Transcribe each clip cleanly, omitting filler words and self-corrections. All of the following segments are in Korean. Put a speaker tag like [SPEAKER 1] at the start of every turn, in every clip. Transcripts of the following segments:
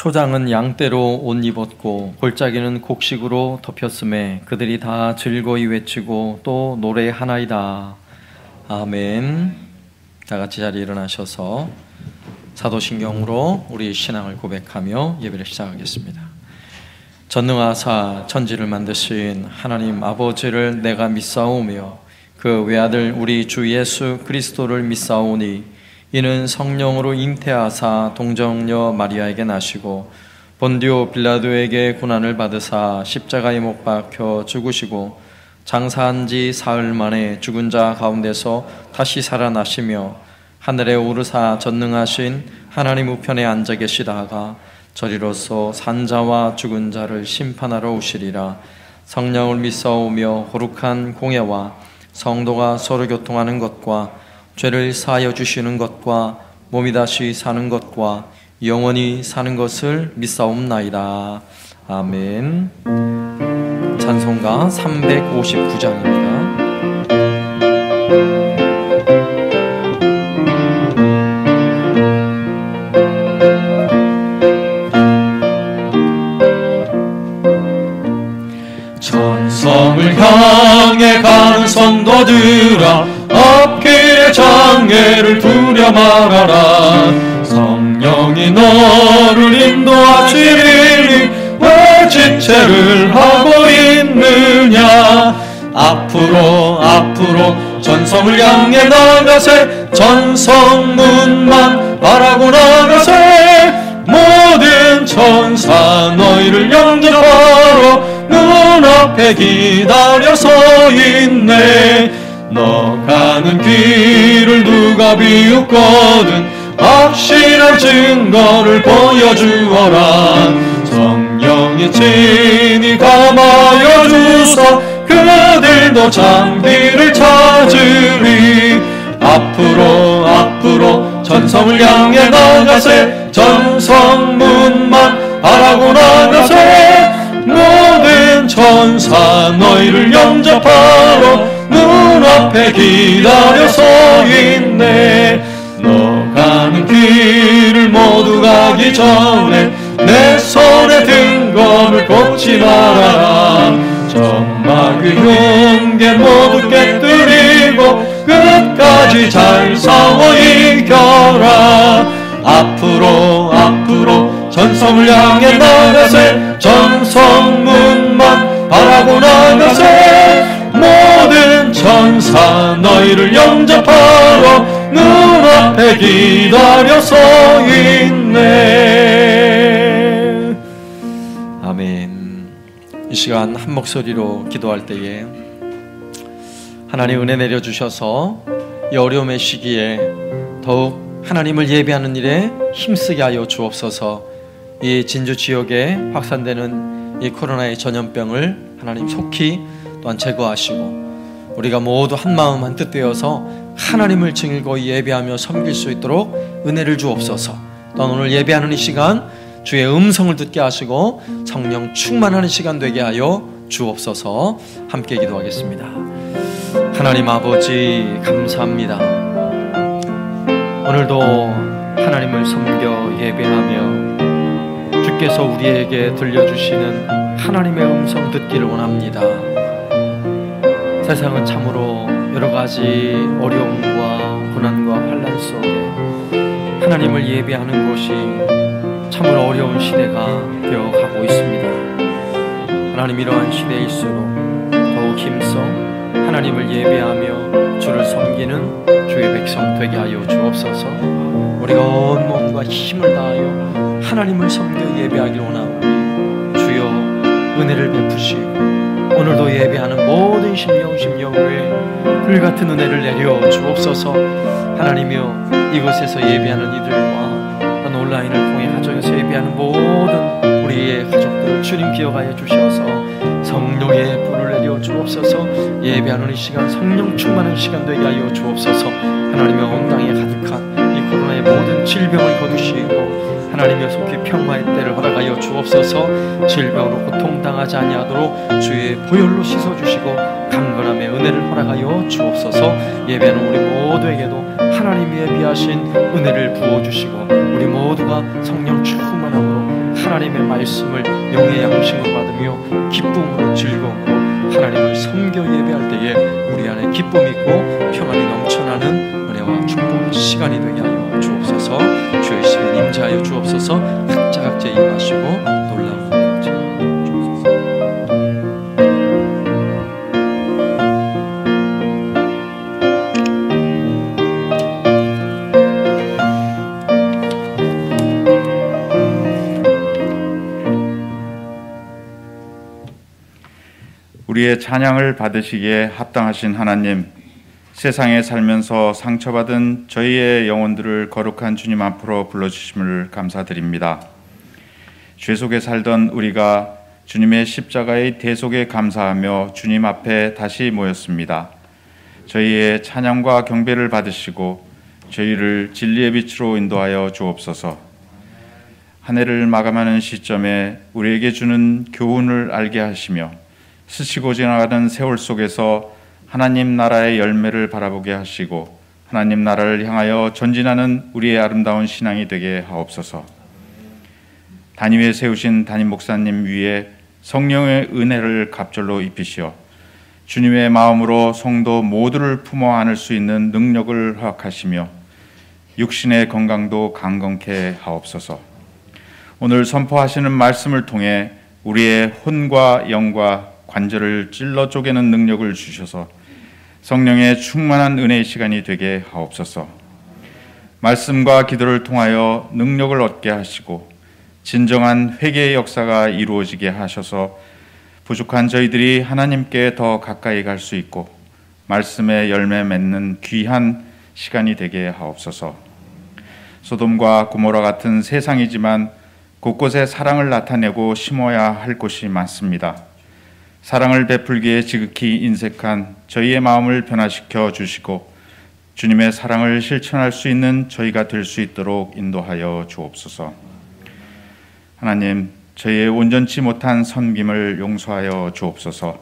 [SPEAKER 1] 초장은 양떼로 옷 입었고 골짜기는 곡식으로 덮였음에 그들이 다 즐거이 외치고 또 노래하나이다. 아멘. 다 같이 자리에 일어나셔서 사도신경으로 우리 신앙을 고백하며 예배를 시작하겠습니다. 전능하사 천지를 만드신 하나님 아버지를 내가 믿사오며 그 외아들 우리 주 예수 그리스도를 믿사오니 이는 성령으로 잉태하사 동정녀 마리아에게 나시고 본디오 빌라도에게 고난을 받으사 십자가에 못 박혀 죽으시고 장사한 지 사흘 만에 죽은 자 가운데서 다시 살아나시며 하늘에 오르사 전능하신 하나님 우편에 앉아 계시다가 저리로서 산자와 죽은 자를 심판하러 오시리라. 성령을 믿사오며 거룩한 공예와 성도가 서로 교통하는 것과 죄를 사하여 주시는 것과 몸이 다시 사는 것과 영원히 사는 것을 믿사옵나이다. 아멘. 찬송가 359장입니다.
[SPEAKER 2] 천성을 향해 가는 성도들아, 앞길의 장애를 두려 말아라. 성령이 너를 인도하시리니 왜 지체를 하고 있느냐. 앞으로 전성을 향해 나가세. 전성문만 바라고 나가세. 모든 천사 너희를 영접하러 눈앞에 기다려 서 있네. 너 가는 길을 누가 비웃거든 확실한 증거를 보여주어라. 성령의 친히 감하여 주사 그들도 참 길을 찾으리. 앞으로 전성을 향해 나가세. 전성문만 바라고 나가세. 모든 천사 너희를 영접하러 눈앞에 기다려 서 있네. 너 가는 길을 모두 가기 전에 내 손에 든 검을 꽂지 말아라. 점막의 흉계 모두 깨뜨리고 끝까지 잘 싸워 이겨라. 앞으로 전성을 향해 나가세. 전성문만 바라고 나가세. 모든 천사 너희를 영접하러 눈앞에 기다려 서 있네.
[SPEAKER 1] 아멘. 이 시간 한 목소리로 기도할 때에 하나님 은혜 내려주셔서 이 어려움의 시기에 더욱 하나님을 예배하는 일에 힘쓰게 하여 주옵소서. 이 진주 지역에 확산되는 이 코로나의 전염병을 하나님 속히 또한 제거하시고 우리가 모두 한마음 한뜻 되어서 하나님을 즐거이 예배하며 섬길 수 있도록 은혜를 주옵소서. 또한 오늘 예배하는 이 시간 주의 음성을 듣게 하시고 성령 충만하는 시간 되게 하여 주옵소서. 함께 기도하겠습니다. 하나님 아버지 감사합니다. 오늘도 하나님을 섬겨 예배하며 주께서 우리에게 들려주시는 하나님의 음성 듣기를 원합니다. 세상은 참으로 여러가지 어려움과 고난과 환난 속에 하나님을 예배하는 것이 참으로 어려운 시대가 되어가고 있습니다. 하나님, 이러한 시대일수록 더욱 힘써 하나님을 예배하며 주를 섬기는 주의 백성 되게 하여 주옵소서. 우리가 온 몸과 힘을 다하여 하나님을 섬겨 예배하길 원하오니 주여 은혜를 베푸시고 오늘도 예배하는 모든 심령심령에 불같은 은혜를 내려 주옵소서. 하나님이여, 이곳에서 예배하는 이들과 또 온라인을 통해 가정에서 예배하는 모든 우리의 가족들을 주님 기억하여 주셔서 성령의 불을 내려 주옵소서. 예배하는 이 시간 성령 충만한 시간 되게 하여 주옵소서. 하나님의 온 땅에 가득한 이 코로나의 모든 질병을 거두시고 하나님의 속히 평화의 때를 허락하여 주옵소서. 질병으로 고통당하지 아니하도록 주의 보혈로 씻어주시고 강건함의 은혜를 허락하여 주옵소서. 예배하는 우리 모두에게도 하나님이 예비하신 은혜를 부어주시고 우리 모두가 성령 충만함으로 하나님의 말씀을 영의 양식으로 받으며 기쁨으로 즐거움으로 하나님을 섬겨 예배할 때에 우리 안에 기쁨이 있고 평안이 넘쳐나는 은혜와 축복의 시간이 되게 하여 주옵소서. 주의 시간 임재하여 주옵소서. 각자 임하시고 놀라운 은혜 주옵소서.
[SPEAKER 3] 우리의 찬양을 받으시기에 합당하신 하나님, 세상에 살면서 상처받은 저희의 영혼들을 거룩한 주님 앞으로 불러주심을 감사드립니다. 죄 속에 살던 우리가 주님의 십자가의 대속에 감사하며 주님 앞에 다시 모였습니다. 저희의 찬양과 경배를 받으시고 저희를 진리의 빛으로 인도하여 주옵소서. 한 해를 마감하는 시점에 우리에게 주는 교훈을 알게 하시며 스치고 지나가던 세월 속에서 하나님 나라의 열매를 바라보게 하시고 하나님 나라를 향하여 전진하는 우리의 아름다운 신앙이 되게 하옵소서. 단임 위에 세우신 담임 목사님 위에 성령의 은혜를 갑절로 입히시어 주님의 마음으로 성도 모두를 품어 안을 수 있는 능력을 허락하시며 육신의 건강도 강건케 하옵소서. 오늘 선포하시는 말씀을 통해 우리의 혼과 영과 관절을 찔러 쪼개는 능력을 주셔서 성령의 충만한 은혜의 시간이 되게 하옵소서. 말씀과 기도를 통하여 능력을 얻게 하시고 진정한 회개의 역사가 이루어지게 하셔서 부족한 저희들이 하나님께 더 가까이 갈 수 있고 말씀의 열매 맺는 귀한 시간이 되게 하옵소서. 소돔과 고모라 같은 세상이지만 곳곳에 사랑을 나타내고 심어야 할 곳이 많습니다. 사랑을 베풀기에 지극히 인색한 저희의 마음을 변화시켜 주시고 주님의 사랑을 실천할 수 있는 저희가 될 수 있도록 인도하여 주옵소서. 하나님, 저희의 온전치 못한 섬김을 용서하여 주옵소서.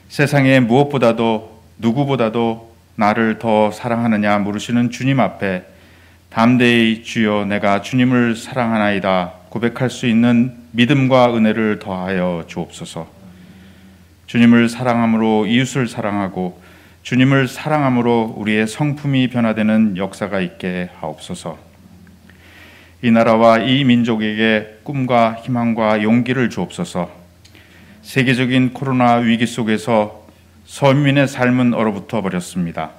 [SPEAKER 3] 세상에 무엇보다도 누구보다도 나를 더 사랑하느냐 물으시는 주님 앞에 담대히 주여 내가 주님을 사랑하나이다 고백할 수 있는 믿음과 은혜를 더하여 주옵소서. 주님을 사랑함으로 이웃을 사랑하고 주님을 사랑함으로 우리의 성품이 변화되는 역사가 있게 하옵소서. 이 나라와 이 민족에게 꿈과 희망과 용기를 주옵소서. 세계적인 코로나 위기 속에서 서민의 삶은 얼어붙어 버렸습니다.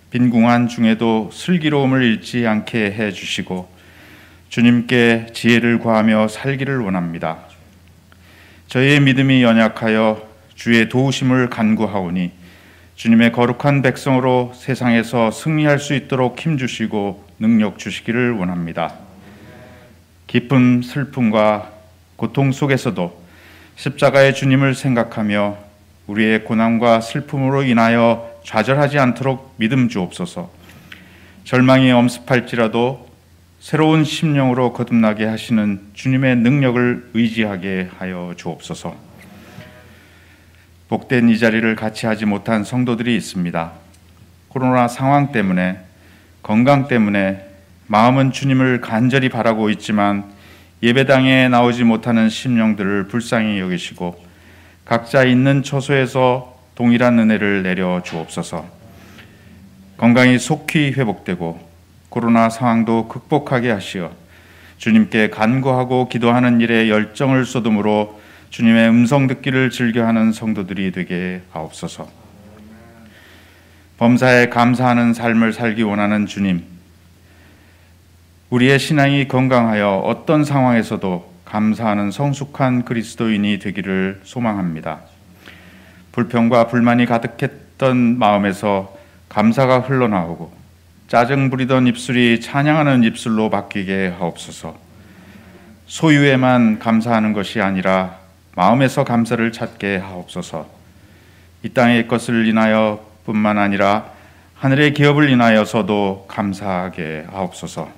[SPEAKER 3] 빈궁한 중에도 슬기로움을 잃지 않게 해주시고 주님께 지혜를 구하며 살기를 원합니다. 저희의 믿음이 연약하여 주의 도우심을 간구하오니 주님의 거룩한 백성으로 세상에서 승리할 수 있도록 힘주시고 능력 주시기를 원합니다. 기쁨, 슬픔과 고통 속에서도 십자가의 주님을 생각하며 우리의 고난과 슬픔으로 인하여 좌절하지 않도록 믿음 주옵소서. 절망이 엄습할지라도 새로운 심령으로 거듭나게 하시는 주님의 능력을 의지하게 하여 주옵소서. 복된 이 자리를 같이 하지 못한 성도들이 있습니다. 코로나 상황 때문에, 건강 때문에 마음은 주님을 간절히 바라고 있지만 예배당에 나오지 못하는 심령들을 불쌍히 여기시고 각자 있는 처소에서 동일한 은혜를 내려 주옵소서. 건강이 속히 회복되고 코로나 상황도 극복하게 하시어 주님께 간구하고 기도하는 일에 열정을 쏟음으로 주님의 음성 듣기를 즐겨하는 성도들이 되게 하옵소서. 범사에 감사하는 삶을 살기 원하는 주님, 우리의 신앙이 건강하여 어떤 상황에서도 감사하는 성숙한 그리스도인이 되기를 소망합니다. 불평과 불만이 가득했던 마음에서 감사가 흘러나오고 짜증 부리던 입술이 찬양하는 입술로 바뀌게 하옵소서. 소유에만 감사하는 것이 아니라 마음에서 감사를 찾게 하옵소서. 이 땅의 것을 인하여 뿐만 아니라 하늘의 기업을 인하여서도 감사하게 하옵소서.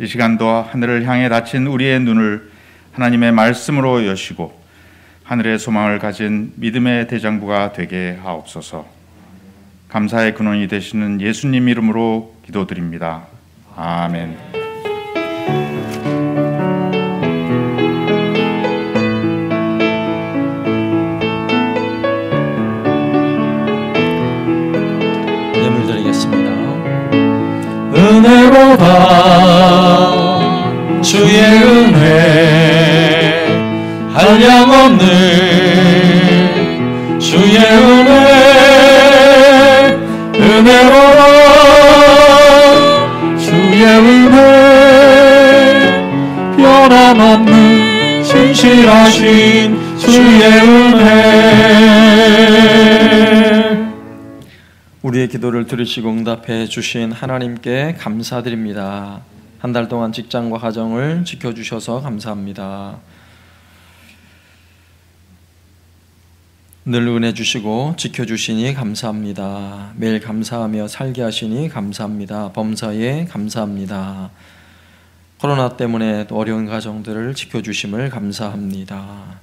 [SPEAKER 3] 이 시간도 하늘을 향해 닫힌 우리의 눈을 하나님의 말씀으로 여시고 하늘의 소망을 가진 믿음의 대장부가 되게 하옵소서. 감사의 근원이 되시는 예수님 이름으로 기도드립니다. 아멘.
[SPEAKER 2] 없네. 주의 은혜로라. 주의 은혜 변함없는 신실하신 주의 은혜.
[SPEAKER 1] 우리의 기도를 들으시고 응답해 주신 하나님께 감사드립니다. 한 달 동안 직장과 가정을 지켜주셔서 감사합니다. 늘 은혜 주시고 지켜주시니 감사합니다. 매일 감사하며 살게 하시니 감사합니다. 범사에 감사합니다. 코로나 때문에 어려운 가정들을 지켜주심을 감사합니다.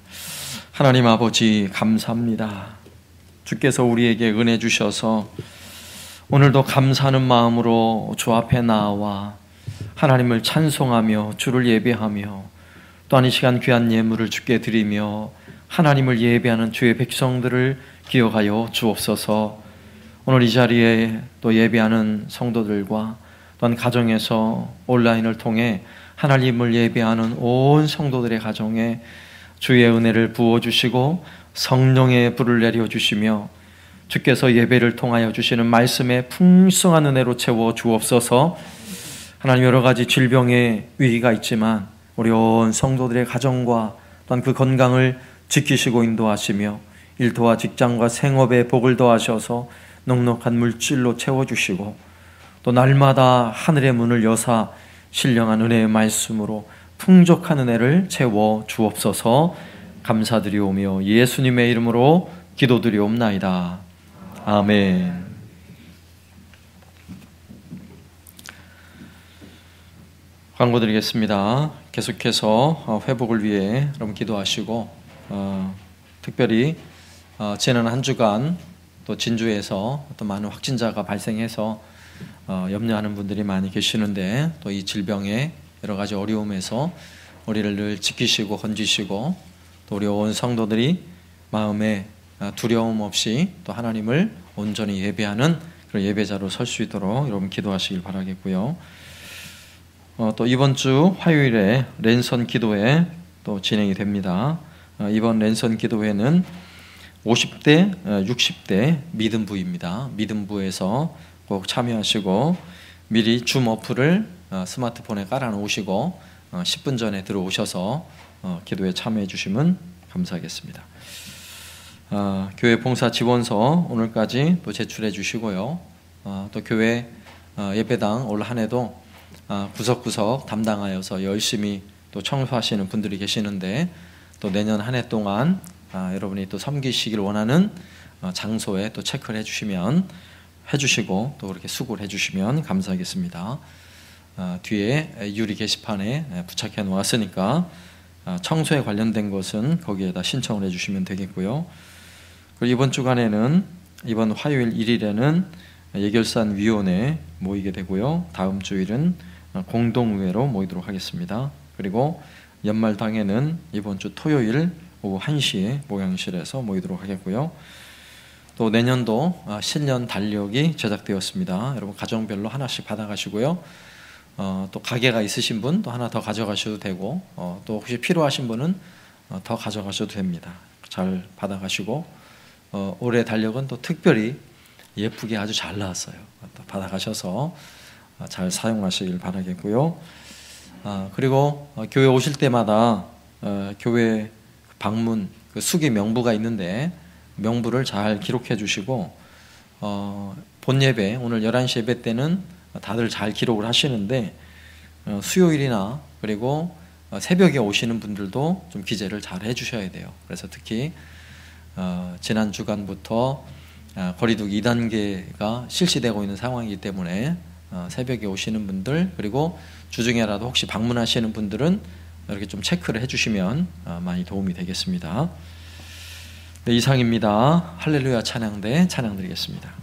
[SPEAKER 1] 하나님 아버지 감사합니다. 주께서 우리에게 은혜 주셔서 오늘도 감사하는 마음으로 주 앞에 나와 하나님을 찬송하며 주를 예배하며 또한 이 시간 귀한 예물을 주께 드리며 하나님을 예배하는 주의 백성들을 기억하여 주옵소서. 오늘 이 자리에 또 예배하는 성도들과 또한 가정에서 온라인을 통해 하나님을 예배하는 온 성도들의 가정에 주의 은혜를 부어주시고 성령의 불을 내려주시며 주께서 예배를 통하여 주시는 말씀에 풍성한 은혜로 채워 주옵소서. 하나님, 여러 가지 질병의 위기가 있지만 우리 온 성도들의 가정과 또한 그 건강을 지키시고 인도하시며 일터와 직장과 생업에 복을 더하셔서 넉넉한 물질로 채워주시고 또 날마다 하늘의 문을 여사 신령한 은혜의 말씀으로 풍족한 은혜를 채워 주옵소서. 감사드리오며 예수님의 이름으로 기도드리옵나이다. 아멘. 광고 드리겠습니다. 계속해서 회복을 위해 여러분 기도하시고 특별히 지난 한 주간 또 진주에서 또 많은 확진자가 발생해서 염려하는 분들이 많이 계시는데 또 이 질병의 여러 가지 어려움에서 우리를 늘 지키시고 건지시고 또 우리 온 성도들이 마음에 두려움 없이 또 하나님을 온전히 예배하는 그런 예배자로 설 수 있도록 여러분 기도하시길 바라겠고요. 또 이번 주 화요일에 랜선 기도회 또 진행이 됩니다. 이번 랜선 기도회는 50대, 60대 믿음부입니다. 믿음부에서 꼭 참여하시고 미리 줌 어플을 스마트폰에 깔아 놓으시고 10분 전에 들어오셔서 기도에 참여해 주시면 감사하겠습니다. 교회 봉사 지원서 오늘까지 또 제출해 주시고요. 또 교회 예배당 올 한 해도 구석구석 담당하여서 열심히 또 청소하시는 분들이 계시는데 또 내년 한 해 동안 여러분이 또 섬기시길 원하는 장소에 또 체크를 해주시고 또 그렇게 수고를 해주시면 감사하겠습니다. 뒤에 유리 게시판에 부착해 놓았으니까 청소에 관련된 것은 거기에다 신청을 해주시면 되겠고요. 그리고 이번 주간에는 이번 화요일 1일에는 예결산 위원회 모이게 되고요. 다음 주일은 공동의회로 모이도록 하겠습니다. 그리고 연말당에는 이번 주 토요일 오후 1시에 모양실에서 모이도록 하겠고요. 또 내년도 신년 달력이 제작되었습니다. 여러분 가정별로 하나씩 받아가시고요. 또 가게가 있으신 분 또 하나 더 가져가셔도 되고 또 혹시 필요하신 분은 더 가져가셔도 됩니다. 잘 받아가시고 올해 달력은 또 특별히 예쁘게 아주 잘 나왔어요. 또 받아가셔서 잘 사용하시길 바라겠고요. 그리고 교회 오실 때마다 교회 방문 그 수기 명부가 있는데 명부를 잘 기록해 주시고 본 예배 오늘 11시 예배 때는 다들 잘 기록을 하시는데 수요일이나 그리고 새벽에 오시는 분들도 좀 기재를 잘 해주셔야 돼요. 그래서 특히 지난 주간부터 거리두기 2단계가 실시되고 있는 상황이기 때문에 새벽에 오시는 분들 그리고 주중에라도 혹시 방문하시는 분들은 이렇게 좀 체크를 해주시면 많이 도움이 되겠습니다. 네, 이상입니다. 할렐루야 찬양대 찬양 드리겠습니다.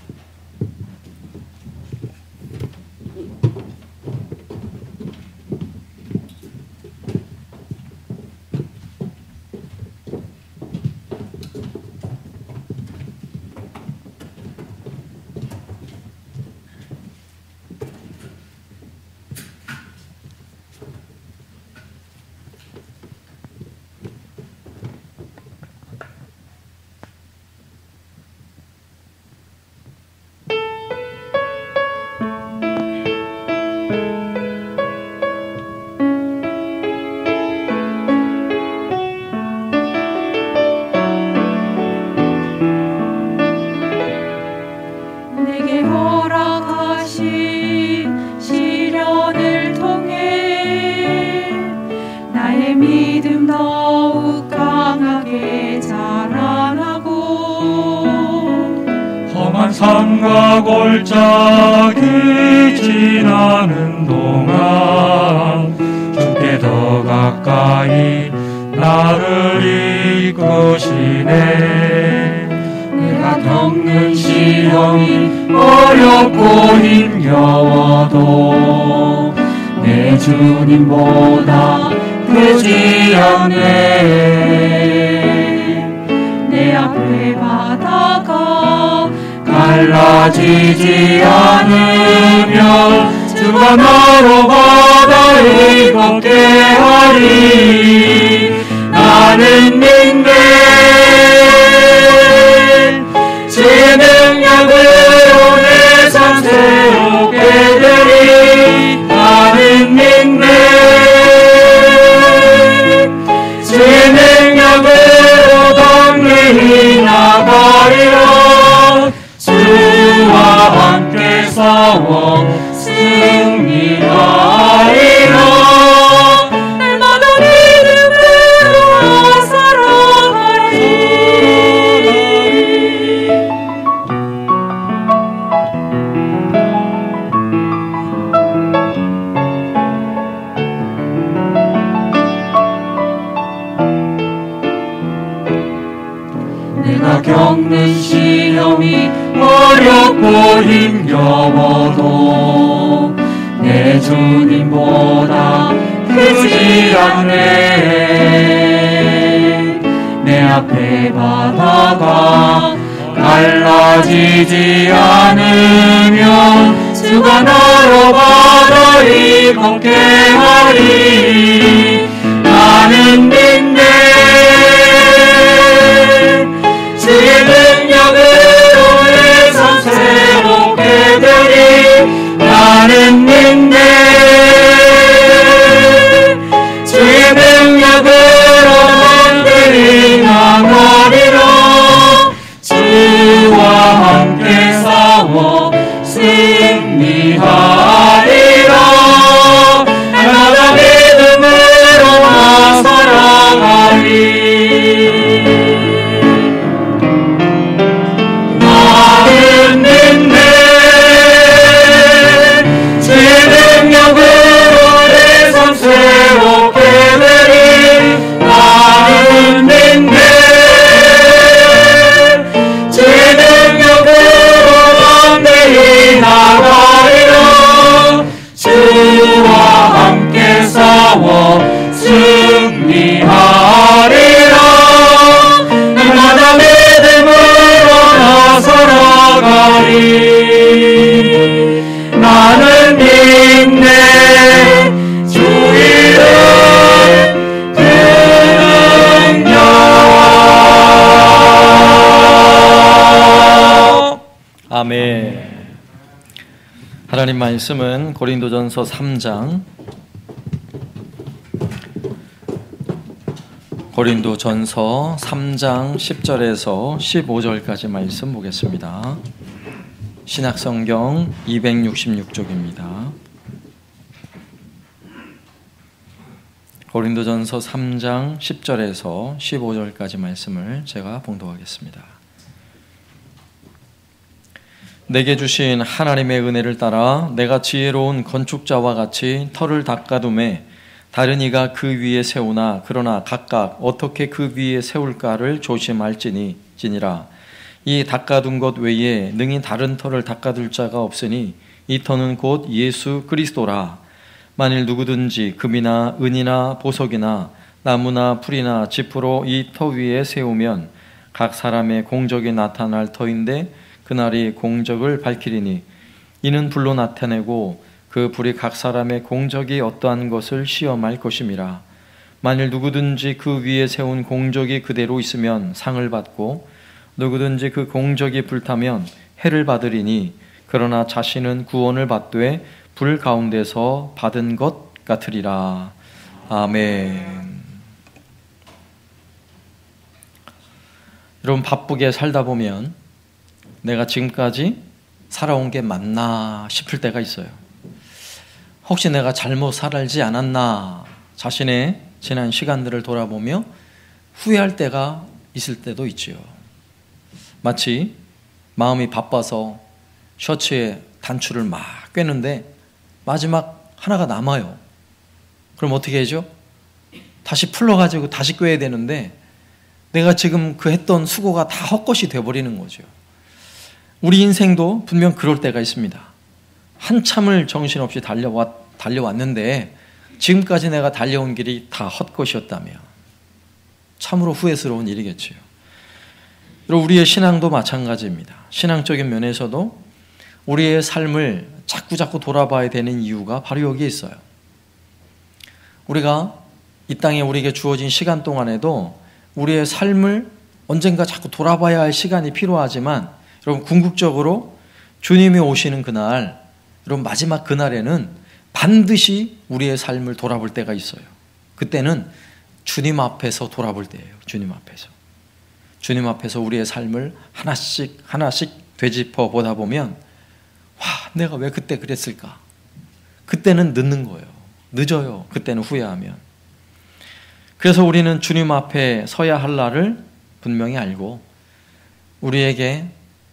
[SPEAKER 2] 산과 골짜기 지나는 동안 주께 더 가까이 나를 이끄시네. 내가 겪는 시험이 어렵고 힘겨워도 내 주님보다 크지 않네. 내 앞에 바다가 갈라지지 않으면 주가 나로 바다를 걷게 하리. 나는 믿네. 주의 능력으로 내 삶 새롭게 되리. 나는 믿네. 주의 능력으로 덤리 나가리라. 주와 함께 싸워 승리하리라. 날마다 믿음으로 살아가리. 내가 겪는 시험이 어렵고 힘겨워도 내 주님보다 크지 않네. 내 앞에 바다가 갈라지지 않으면 주가 나로 바다를 걷게 하리. 나는 믿네. 주의 능력으로 내 삶 새롭게 되리. 나는 믿네. 주의 능력으로 만들이 나가리라. 주와 함께 싸워 승리하리라. 날마다 믿음으로 나 살아가리. 나는 믿네. 주의 능력으로 내 삶 새롭게 되리. 나는 믿네. 주의 능력으로 담대히 나가리라. 주와 함께 싸워 승리하리라. 날마다 믿음으로 나 살아가리. 나는 믿네. 주 이름 그 능력.
[SPEAKER 1] 아멘. 하나님 말씀은 고린도전서 3장 고린도전서 3장 10절에서 15절까지 말씀 보겠습니다. 신약성경 266쪽입니다. 고린도전서 3장 10절에서 15절까지 말씀을 제가 봉독하겠습니다. 내게 주신 하나님의 은혜를 따라 내가 지혜로운 건축자와 같이 터를 닦아둠에 다른 이가 그 위에 세우나 그러나 각각 어떻게 그 위에 세울까를 조심할지니라. 이 닦아둔 것 외에 능히 다른 터를 닦아둘 자가 없으니 이 터는 곧 예수 그리스도라. 만일 누구든지 금이나 은이나 보석이나 나무나 풀이나 지푸로 이 터 위에 세우면 각 사람의 공적이 나타날 터인데 그날이 공적을 밝히리니 이는 불로 나타내고 그 불이 각 사람의 공적이 어떠한 것을 시험할 것임이라. 만일 누구든지 그 위에 세운 공적이 그대로 있으면 상을 받고 누구든지 그 공적이 불타면 해를 받으리니 그러나 자신은 구원을 받되 불 가운데서 받은 것 같으리라. 아멘. 여러분, 바쁘게 살다 보면 내가 지금까지 살아온 게 맞나 싶을 때가 있어요. 혹시 내가 잘못 살지 않았나 자신의 지난 시간들을 돌아보며 후회할 때가 있을 때도 있지요. 마치 마음이 바빠서 셔츠에 단추를 막 꿰는데 마지막 하나가 남아요. 그럼 어떻게 하죠? 다시 풀러가지고 다시 꿰야 되는데 내가 지금 그 했던 수고가 다 헛것이 되어버리는 거죠. 우리 인생도 분명 그럴 때가 있습니다. 한참을 정신없이 달려왔는데 지금까지 내가 달려온 길이 다 헛것이었다면 참으로 후회스러운 일이겠죠. 그리고 우리의 신앙도 마찬가지입니다. 신앙적인 면에서도 우리의 삶을 자꾸 돌아봐야 되는 이유가 바로 여기에 있어요. 우리가 이 땅에 우리에게 주어진 시간 동안에도 우리의 삶을 언젠가 자꾸 돌아봐야 할 시간이 필요하지만 여러분 궁극적으로 주님이 오시는 그날, 여러분 마지막 그날에는 반드시 우리의 삶을 돌아볼 때가 있어요. 그때는 주님 앞에서 돌아볼 때예요. 주님 앞에서 우리의 삶을 하나씩 되짚어 보다 보면 와, 내가 왜 그때 그랬을까? 그때는 늦는 거예요. 늦어요. 그때는 후회하면. 그래서 우리는 주님 앞에 서야 할 날을 분명히 알고 우리에게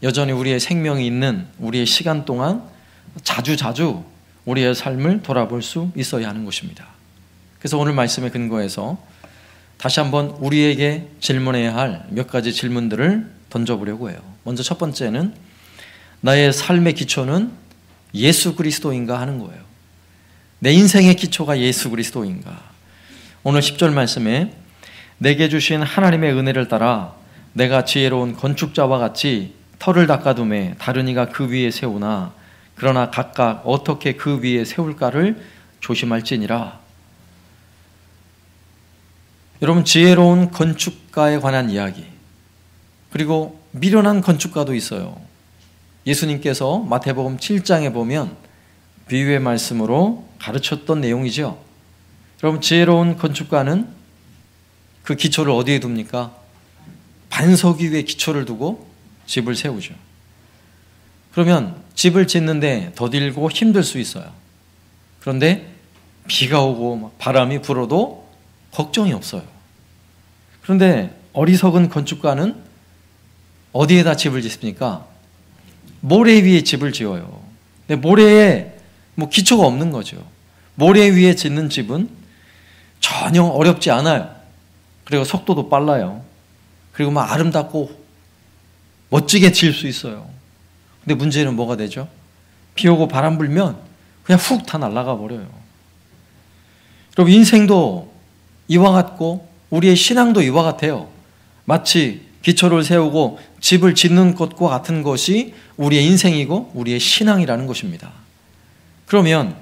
[SPEAKER 1] 여전히 우리의 생명이 있는 우리의 시간 동안 자주 우리의 삶을 돌아볼 수 있어야 하는 것입니다. 그래서 오늘 말씀에 근거해서 다시 한번 우리에게 질문해야 할 몇 가지 질문들을 던져보려고 해요. 먼저 첫 번째는 나의 삶의 기초는 예수 그리스도인가 하는 거예요. 내 인생의 기초가 예수 그리스도인가? 오늘 10절 말씀에 내게 주신 하나님의 은혜를 따라 내가 지혜로운 건축자와 같이 터를 닦아둠에 다른 이가 그 위에 세우나 그러나 각각 어떻게 그 위에 세울까를 조심할지니라. 여러분, 지혜로운 건축가에 관한 이야기, 그리고 미련한 건축가도 있어요. 예수님께서 마태복음 7장에 보면 비유의 말씀으로 가르쳤던 내용이죠. 여러분, 지혜로운 건축가는 그 기초를 어디에 둡니까? 반석 위에 기초를 두고 집을 세우죠. 그러면 집을 짓는데 더딜고 힘들 수 있어요. 그런데 비가 오고 바람이 불어도 걱정이 없어요. 그런데 어리석은 건축가는 어디에다 집을 짓습니까? 모래 위에 집을 지어요. 근데 모래에 기초가 없는 거죠. 모래 위에 짓는 집은 전혀 어렵지 않아요. 그리고 속도도 빨라요. 그리고 아름답고 멋지게 지을 수 있어요. 근데 문제는 뭐가 되죠? 비 오고 바람 불면 그냥 훅 다 날아가 버려요. 여러분, 인생도 이와 같고 우리의 신앙도 이와 같아요. 마치 기초를 세우고 집을 짓는 것과 같은 것이 우리의 인생이고 우리의 신앙이라는 것입니다. 그러면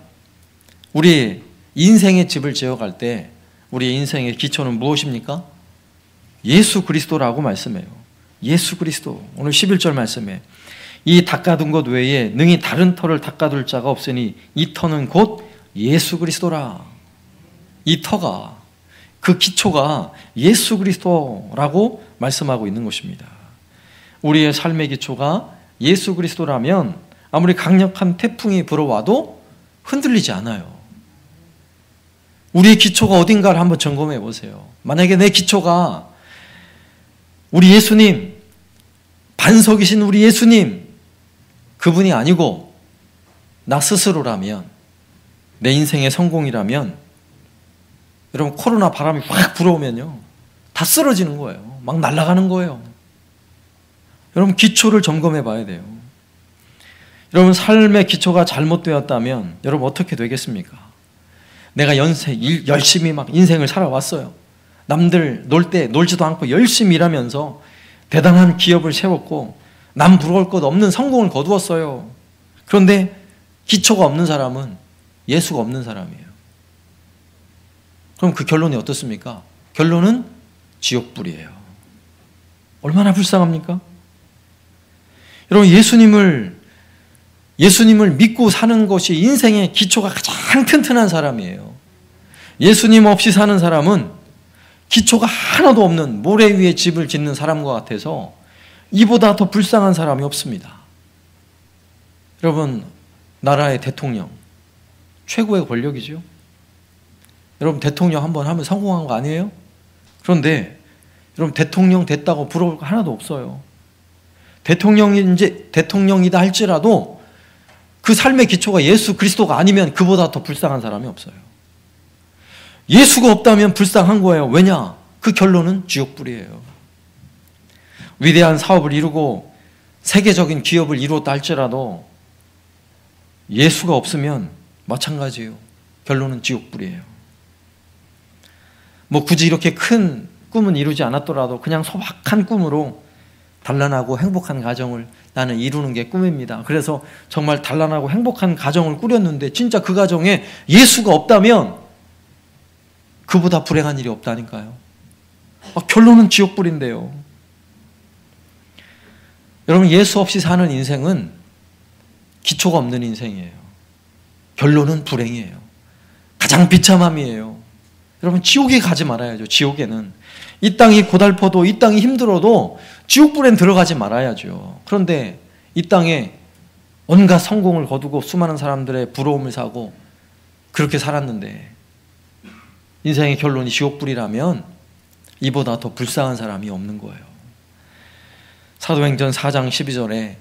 [SPEAKER 1] 우리 인생의 집을 지어갈 때 우리의 인생의 기초는 무엇입니까? 예수 그리스도라고 말씀해요. 예수 그리스도. 오늘 11절 말씀에 이 닦아둔 것 외에 능히 다른 터를 닦아둘 자가 없으니 이 터는 곧 예수 그리스도라. 이 터가, 그 기초가 예수 그리스도라고 말씀하고 있는 것입니다. 우리의 삶의 기초가 예수 그리스도라면 아무리 강력한 태풍이 불어와도 흔들리지 않아요. 우리의 기초가 어딘가를 한번 점검해 보세요. 만약에 내 기초가 우리 예수님, 반석이신 우리 예수님, 그분이 아니고 나 스스로라면, 내 인생의 성공이라면, 여러분, 코로나 바람이 확 불어오면요, 다 쓰러지는 거예요. 막 날아가는 거예요. 여러분, 기초를 점검해 봐야 돼요. 여러분, 삶의 기초가 잘못되었다면 여러분 어떻게 되겠습니까? 내가 열심히 막 인생을 살아왔어요. 남들 놀 때 놀지도 않고 열심히 일하면서 대단한 기업을 세웠고 남 부러울 것 없는 성공을 거두었어요. 그런데 기초가 없는 사람은 예수가 없는 사람이에요. 그럼 그 결론이 어떻습니까? 결론은 지옥불이에요. 얼마나 불쌍합니까? 여러분, 예수님을 믿고 사는 것이 인생의 기초가 가장 튼튼한 사람이에요. 예수님 없이 사는 사람은 기초가 하나도 없는 모래 위에 집을 짓는 사람과 같아서 이보다 더 불쌍한 사람이 없습니다. 여러분, 나라의 대통령, 최고의 권력이죠. 여러분, 대통령 한번 하면 성공한 거 아니에요? 그런데 여러분, 대통령 됐다고 부러울 거 하나도 없어요. 대통령이다 할지라도 그 삶의 기초가 예수 그리스도가 아니면 그보다 더 불쌍한 사람이 없어요. 예수가 없다면 불쌍한 거예요. 왜냐? 그 결론은 지옥불이에요. 위대한 사업을 이루고 세계적인 기업을 이루었다 할지라도 예수가 없으면 마찬가지예요. 결론은 지옥불이에요. 뭐 굳이 이렇게 큰 꿈은 이루지 않았더라도 그냥 소박한 꿈으로 단란하고 행복한 가정을 나는 이루는 게 꿈입니다. 그래서 정말 단란하고 행복한 가정을 꾸렸는데 진짜 그 가정에 예수가 없다면 그보다 불행한 일이 없다니까요. 결론은 지옥불인데요. 여러분, 예수 없이 사는 인생은 기초가 없는 인생이에요. 결론은 불행이에요. 가장 비참함이에요. 여러분, 지옥에 가지 말아야죠. 지옥에는 이 땅이 고달퍼도 이 땅이 힘들어도 지옥불엔 들어가지 말아야죠. 그런데 이 땅에 온갖 성공을 거두고 수많은 사람들의 부러움을 사고 그렇게 살았는데 인생의 결론이 지옥불이라면 이보다 더 불쌍한 사람이 없는 거예요. 사도행전 4장 12절에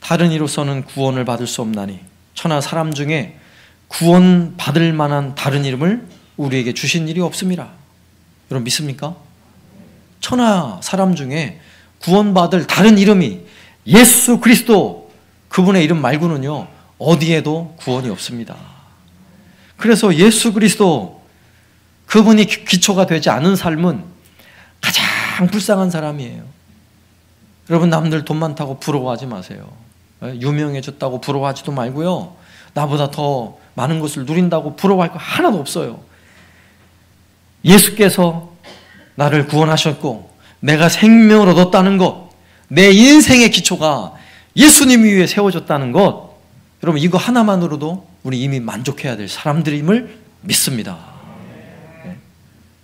[SPEAKER 1] 다른 이로서는 구원을 받을 수 없나니 천하 사람 중에 구원받을 만한 다른 이름을 우리에게 주신 일이 없습니다. 여러분 믿습니까? 천하 사람 중에 구원받을 다른 이름이 예수 그리스도 그분의 이름 말고는요 어디에도 구원이 없습니다. 그래서 예수 그리스도 그분이 기초가 되지 않은 삶은 가장 불쌍한 사람이에요. 여러분, 남들 돈 많다고 부러워하지 마세요. 유명해졌다고 부러워하지도 말고요, 나보다 더 많은 것을 누린다고 부러워할 거 하나도 없어요. 예수께서 나를 구원하셨고 내가 생명을 얻었다는 것, 내 인생의 기초가 예수님 위에 세워졌다는 것, 여러분 이거 하나만으로도 우리 이미 만족해야 될 사람들임을 믿습니다.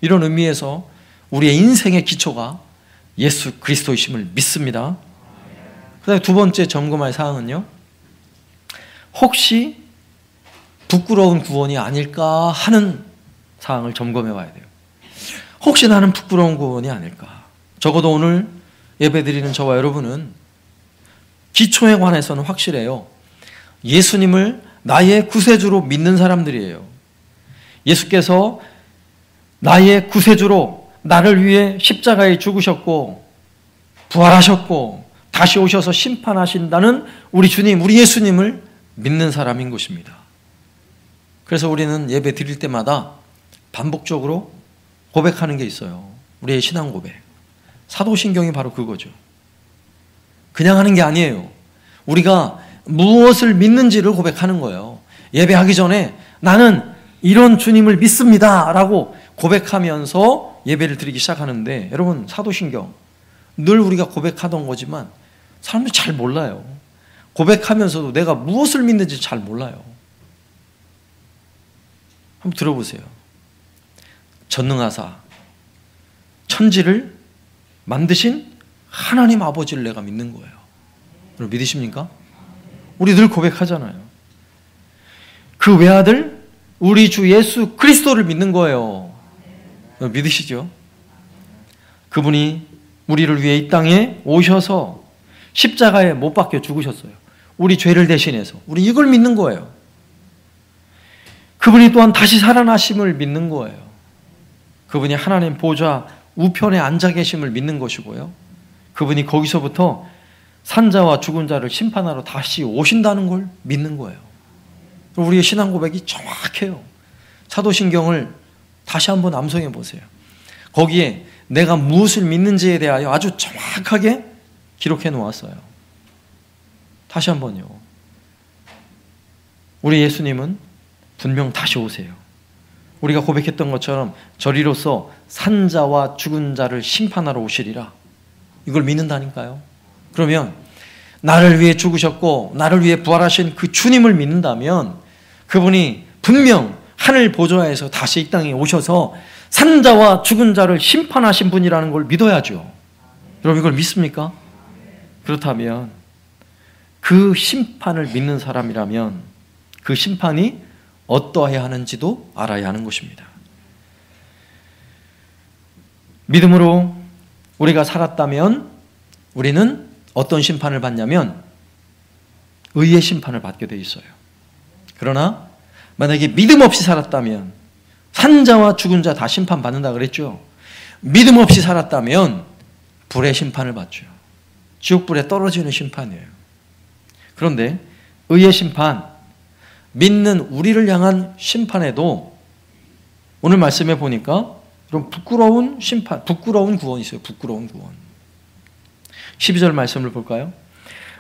[SPEAKER 1] 이런 의미에서 우리의 인생의 기초가 예수 그리스도이심을 믿습니다. 그 다음에 두 번째 점검할 사항은요, 혹시 부끄러운 구원이 아닐까 하는 사항을 점검해 봐야 돼요. 혹시 나는 부끄러운 구원이 아닐까? 적어도 오늘 예배드리는 저와 여러분은 기초에 관해서는 확실해요. 예수님을 나의 구세주로 믿는 사람들이에요. 예수께서 나의 구세주로 나를 위해 십자가에 죽으셨고 부활하셨고 다시 오셔서 심판하신다는 우리 주님, 우리 예수님을 믿는 사람인 것입니다. 그래서 우리는 예배 드릴 때마다 반복적으로 고백하는 게 있어요. 우리의 신앙 고백. 사도신경이 바로 그거죠. 그냥 하는 게 아니에요. 우리가 무엇을 믿는지를 고백하는 거예요. 예배하기 전에 나는 이런 주님을 믿습니다 라고 고백하면서 예배를 드리기 시작하는데, 여러분 사도신경 늘 우리가 고백하던 거지만 사람들이 잘 몰라요. 고백하면서도 내가 무엇을 믿는지 잘 몰라요. 한번 들어보세요. 전능하사 천지를 만드신 하나님 아버지를 내가 믿는 거예요. 여러분 믿으십니까? 우리 늘 고백하잖아요. 그 외아들 우리 주 예수 그리스도를 믿는 거예요. 믿으시죠? 그분이 우리를 위해 이 땅에 오셔서 십자가에 못 박혀 죽으셨어요. 우리 죄를 대신해서. 우리 이걸 믿는 거예요. 그분이 또한 다시 살아나심을 믿는 거예요. 그분이 하나님 보좌 우편에 앉아 계심을 믿는 것이고요. 그분이 거기서부터 산자와 죽은 자를 심판하러 다시 오신다는 걸 믿는 거예요. 우리의 신앙 고백이 정확해요. 사도신경을 다시 한번 암송해 보세요. 거기에 내가 무엇을 믿는지에 대하여 아주 정확하게 기록해 놓았어요. 다시 한번요. 우리 예수님은 분명 다시 오세요. 우리가 고백했던 것처럼 저리로서 산자와 죽은 자를 심판하러 오시리라. 이걸 믿는다니까요. 그러면 나를 위해 죽으셨고 나를 위해 부활하신 그 주님을 믿는다면 그분이 분명 하늘 보좌에서 다시 이 땅에 오셔서 산자와 죽은 자를 심판하신 분이라는 걸 믿어야죠. 여러분 이걸 믿습니까? 그렇다면 그 심판을 믿는 사람이라면 그 심판이 어떠해야 하는지도 알아야 하는 것입니다. 믿음으로 우리가 살았다면 우리는 어떤 심판을 받냐면 의의 심판을 받게 돼 있어요. 그러나 만약에 믿음 없이 살았다면 산자와 죽은 자 다 심판받는다 그랬죠. 믿음 없이 살았다면 불의 심판을 받죠. 지옥불에 떨어지는 심판이에요. 그런데 의의 심판, 믿는 우리를 향한 심판에도 오늘 말씀해 보니까 그럼 부끄러운 심판, 부끄러운 구원이 있어요. 부끄러운 구원. 12절 말씀을 볼까요?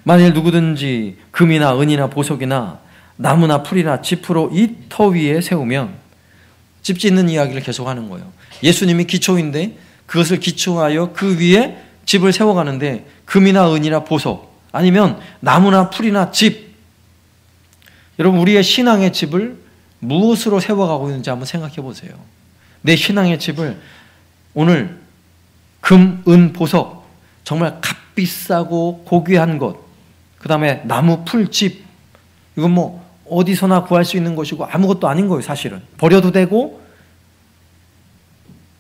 [SPEAKER 1] 만일 누구든지 금이나 은이나 보석이나 나무나 풀이나 짚으로 이 터 위에 세우면, 집 짓는 이야기를 계속하는 거예요. 예수님이 기초인데 그것을 기초하여 그 위에 집을 세워가는데 금이나 은이나 보석 아니면 나무나 풀이나 집, 여러분 우리의 신앙의 집을 무엇으로 세워가고 있는지 한번 생각해 보세요. 내 신앙의 집을 오늘 금, 은, 보석, 정말 값비싸고 고귀한 것, 그 다음에 나무, 풀, 집, 이건 뭐 어디서나 구할 수 있는 것이고 아무것도 아닌 거예요. 사실은 버려도 되고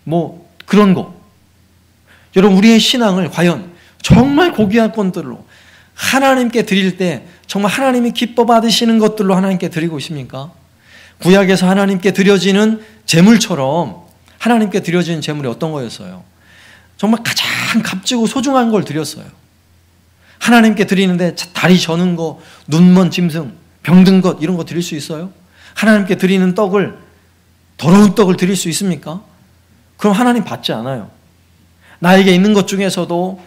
[SPEAKER 1] 뭐 그런 거. 여러분 우리의 신앙을 과연 정말 고귀한 것들로 하나님께 드릴 때 정말 하나님이 기뻐 받으시는 것들로 하나님께 드리고 있습니까? 구약에서 하나님께 드려지는 제물처럼 하나님께 드려지는 제물이 어떤 거였어요? 정말 가장 값지고 소중한 걸 드렸어요. 하나님께 드리는데 다리 저는 거, 눈먼 짐승, 병든 것 이런 거 드릴 수 있어요? 하나님께 드리는 떡을, 더러운 떡을 드릴 수 있습니까? 그럼 하나님 받지 않아요. 나에게 있는 것 중에서도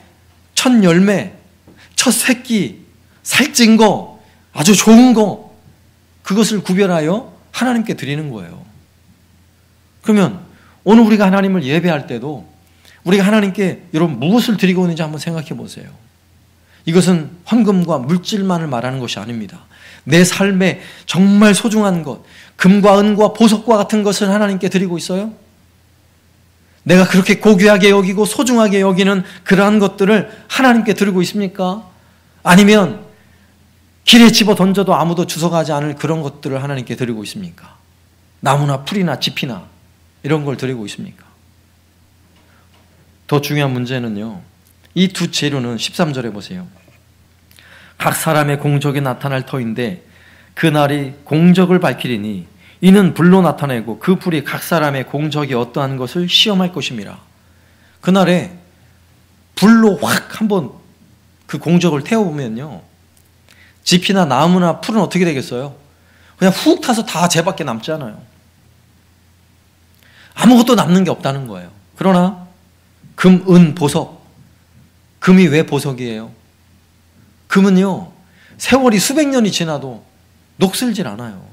[SPEAKER 1] 첫 열매, 첫 새끼, 살찐 거, 아주 좋은 거, 그것을 구별하여 하나님께 드리는 거예요. 그러면 오늘 우리가 하나님을 예배할 때도 우리가 하나님께 여러분 무엇을 드리고 있는지 한번 생각해 보세요. 이것은 헌금과 물질만을 말하는 것이 아닙니다. 내 삶에 정말 소중한 것, 금과 은과 보석과 같은 것을 하나님께 드리고 있어요? 내가 그렇게 고귀하게 여기고 소중하게 여기는 그러한 것들을 하나님께 드리고 있습니까? 아니면 길에 집어 던져도 아무도 주워가지 않을 그런 것들을 하나님께 드리고 있습니까? 나무나 풀이나 짚이나 이런 걸 드리고 있습니까? 더 중요한 문제는요, 이 두 재료는 13절에 보세요. 각 사람의 공적이 나타날 터인데 그날이 공적을 밝히리니 이는 불로 나타내고 그 불이 각 사람의 공적이 어떠한 것을 시험할 것임이라. 그날에 불로 확 한번 그 공적을 태워보면요, 짚이나 나무나 풀은 어떻게 되겠어요? 그냥 훅 타서 다 재밖에 남지 않아요. 아무것도 남는 게 없다는 거예요. 그러나 금, 은, 보석, 금이 왜 보석이에요? 금은요, 세월이 수백 년이 지나도 녹슬질 않아요.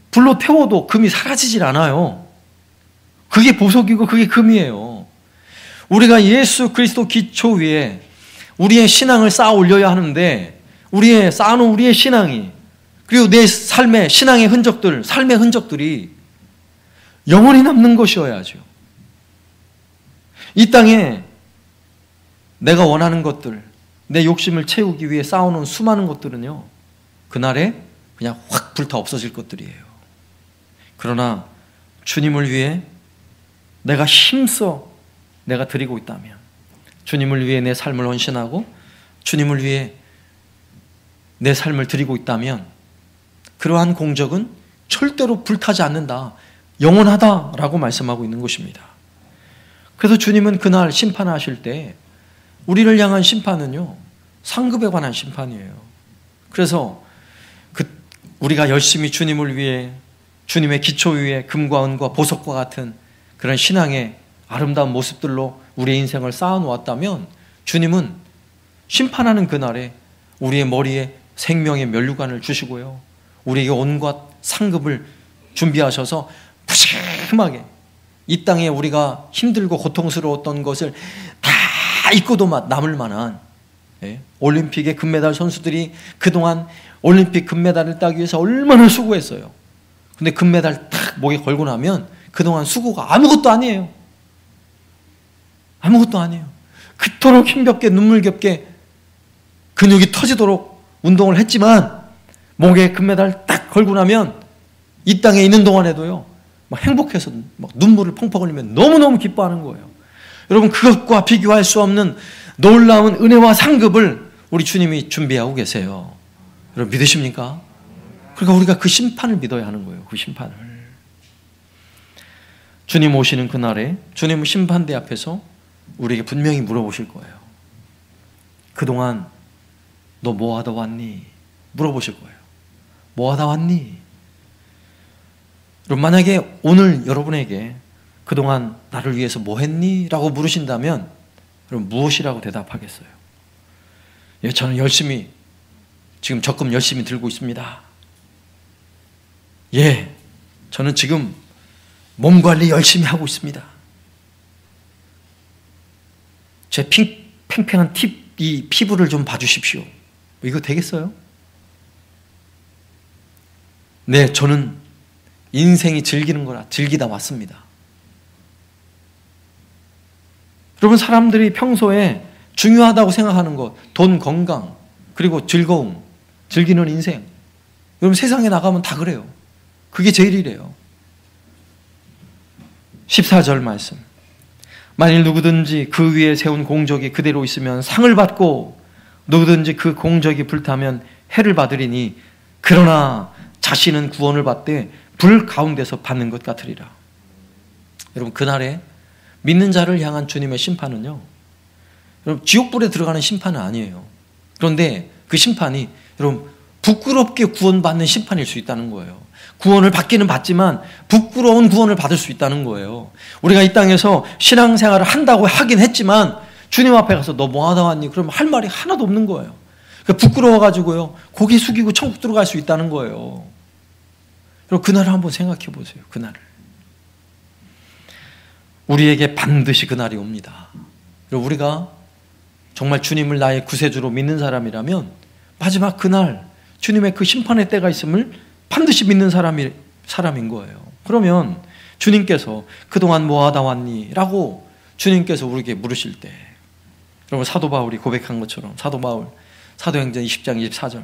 [SPEAKER 1] 불로 태워도 금이 사라지질 않아요. 그게 보석이고 그게 금이에요. 우리가 예수 그리스도 기초 위에 우리의 신앙을 쌓아 올려야 하는데, 쌓아놓은 우리의 신앙이, 그리고 내 삶의 신앙의 흔적들, 삶의 흔적들이 영원히 남는 것이어야죠. 이 땅에 내가 원하는 것들, 내 욕심을 채우기 위해 쌓아놓은 수많은 것들은요, 그날에 그냥 확 불타 없어질 것들이에요. 그러나 주님을 위해 내가 힘써 내가 드리고 있다면, 주님을 위해 내 삶을 헌신하고 주님을 위해 내 삶을 드리고 있다면 그러한 공적은 절대로 불타지 않는다, 영원하다라고 말씀하고 있는 것입니다. 그래서 주님은 그날 심판하실 때 우리를 향한 심판은요, 상급에 관한 심판이에요. 그래서 우리가 열심히 주님을 위해, 주님의 기초 위에 금과 은과 보석과 같은 그런 신앙의 아름다운 모습들로 우리의 인생을 쌓아놓았다면 주님은 심판하는 그날에 우리의 머리에 생명의 면류관을 주시고요, 우리에게 온갖 상급을 준비하셔서 푸짐하게 이 땅에 우리가 힘들고 고통스러웠던 것을 다 잊고도 남을 만한, 올림픽의 금메달 선수들이 그동안 올림픽 금메달을 따기 위해서 얼마나 수고했어요. 근데 금메달 딱 목에 걸고 나면 그동안 수고가 아무것도 아니에요. 아무것도 아니에요. 그토록 힘겹게 눈물겹게 근육이 터지도록 운동을 했지만 목에 금메달 딱 걸고 나면 이 땅에 있는 동안에도요, 막 행복해서 막 눈물을 펑펑 흘리면 너무너무 기뻐하는 거예요. 여러분, 그것과 비교할 수 없는 놀라운 은혜와 상급을 우리 주님이 준비하고 계세요. 여러분 믿으십니까? 그러니까 우리가 그 심판을 믿어야 하는 거예요. 그 심판을. 주님 오시는 그날에 주님은 심판대 앞에서 우리에게 분명히 물어보실 거예요. 그동안 너 뭐 하다 왔니? 물어보실 거예요. 뭐 하다 왔니? 여러분 만약에 오늘 여러분에게 그동안 나를 위해서 뭐 했니? 라고 물으신다면 여러분 무엇이라고 대답하겠어요? 예, 저는 열심히 지금 적금 열심히 들고 있습니다. 예, 저는 지금 몸 관리 열심히 하고 있습니다. 제 팽팽한 이 피부를 좀 봐주십시오. 이거 되겠어요? 네, 저는 인생이 즐기는 거라 즐기다 왔습니다. 여러분 사람들이 평소에 중요하다고 생각하는 것, 돈, 건강, 그리고 즐거움, 즐기는 인생. 여러분 세상에 나가면 다 그래요. 그게 제일이래요. 14절 말씀. 만일 누구든지 그 위에 세운 공적이 그대로 있으면 상을 받고 누구든지 그 공적이 불타면 해를 받으리니 그러나 자신은 구원을 받되 불 가운데서 받는 것 같으리라. 여러분 그날에 믿는 자를 향한 주님의 심판은요, 여러분 지옥불에 들어가는 심판은 아니에요. 그런데 그 심판이 여러분 부끄럽게 구원받는 심판일 수 있다는 거예요. 구원을 받기는 받지만 부끄러운 구원을 받을 수 있다는 거예요. 우리가 이 땅에서 신앙생활을 한다고 하긴 했지만 주님 앞에 가서 너 뭐 하다 왔니? 그러면 할 말이 하나도 없는 거예요. 그러니까 부끄러워가지고요 고개 숙이고 천국 들어갈 수 있다는 거예요. 그리고 그날을 한번 생각해 보세요. 그날을. 우리에게 반드시 그날이 옵니다. 그리고 우리가 정말 주님을 나의 구세주로 믿는 사람이라면 마지막 그날 주님의 그 심판의 때가 있음을 반드시 믿는 사람인 거예요. 그러면 주님께서 그동안 뭐 하다 왔니? 라고 주님께서 우리에게 물으실 때 여러분 사도 바울이 고백한 것처럼 사도 바울 사도행전 20장 24절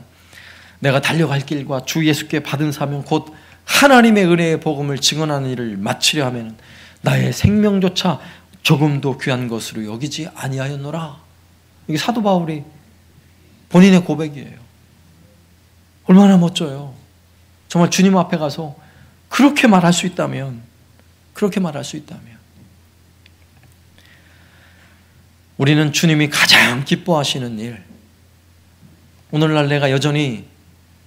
[SPEAKER 1] 내가 달려갈 길과 주 예수께 받은 사명 곧 하나님의 은혜의 복음을 증언하는 일을 마치려 하면 나의 생명조차 조금도 귀한 것으로 여기지 아니하였노라. 이게 사도 바울이 본인의 고백이에요. 얼마나 멋져요. 정말 주님 앞에 가서 그렇게 말할 수 있다면 우리는 주님이 가장 기뻐하시는 일, 오늘날 내가 여전히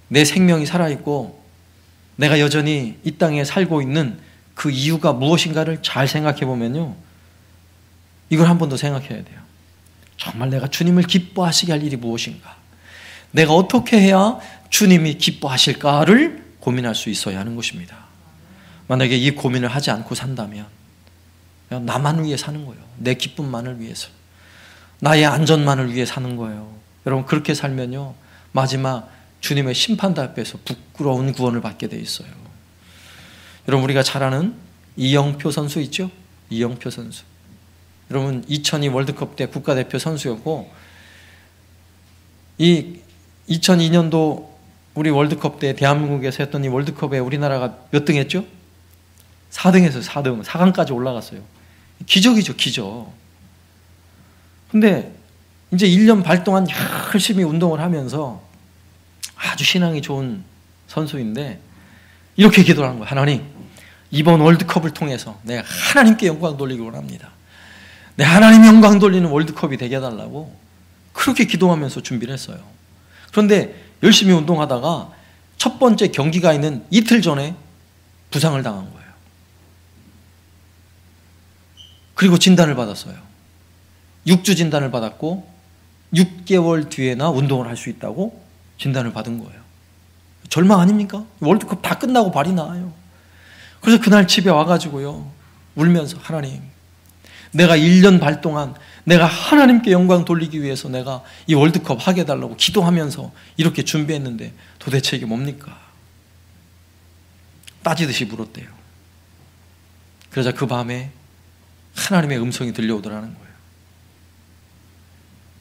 [SPEAKER 1] 내 생명이 살아있고 내가 여전히 이 땅에 살고 있는 그 이유가 무엇인가를 잘 생각해 보면요, 이걸 한 번 더 생각해야 돼요. 정말 내가 주님을 기뻐하시게 할 일이 무엇인가, 내가 어떻게 해야 주님이 기뻐하실까를 고민할 수 있어야 하는 것입니다. 만약에 이 고민을 하지 않고 산다면 그냥 나만 위해 사는 거예요. 내 기쁨만을 위해서, 나의 안전만을 위해 사는 거예요. 여러분 그렇게 살면요 마지막 주님의 심판대 앞에서 부끄러운 구원을 받게 돼 있어요. 여러분 우리가 잘 아는 이영표 선수 있죠? 이영표 선수. 여러분 2002 월드컵 때 국가대표 선수였고 이 2002년도 우리 월드컵 때 대한민국에서 했던 이 월드컵에 우리나라가 몇 등 했죠? 4등 했어요. 4등. 4강까지 올라갔어요. 기적이죠. 기적. 근데 이제 1년 반 동안 열심히 운동을 하면서 아주 신앙이 좋은 선수인데 이렇게 기도를 한 거예요. 하나님, 이번 월드컵을 통해서 내가 하나님께 영광 돌리기 원합니다. 내 하나님 영광 돌리는 월드컵이 되게 해달라고 그렇게 기도하면서 준비를 했어요. 그런데 열심히 운동하다가 첫 번째 경기가 있는 이틀 전에 부상을 당한 거예요. 그리고 진단을 받았어요. 6주 진단을 받았고 6개월 뒤에나 운동을 할 수 있다고 진단을 받은 거예요. 절망 아닙니까? 월드컵 다 끝나고 발이 나와요. 그래서 그날 집에 와가지고요 울면서 하나님, 내가 1년 반 동안 내가 하나님께 영광 돌리기 위해서 내가 이 월드컵 하게 해달라고 기도하면서 이렇게 준비했는데 도대체 이게 뭡니까? 따지듯이 물었대요. 그러자 그 밤에 하나님의 음성이 들려오더라는 거예요.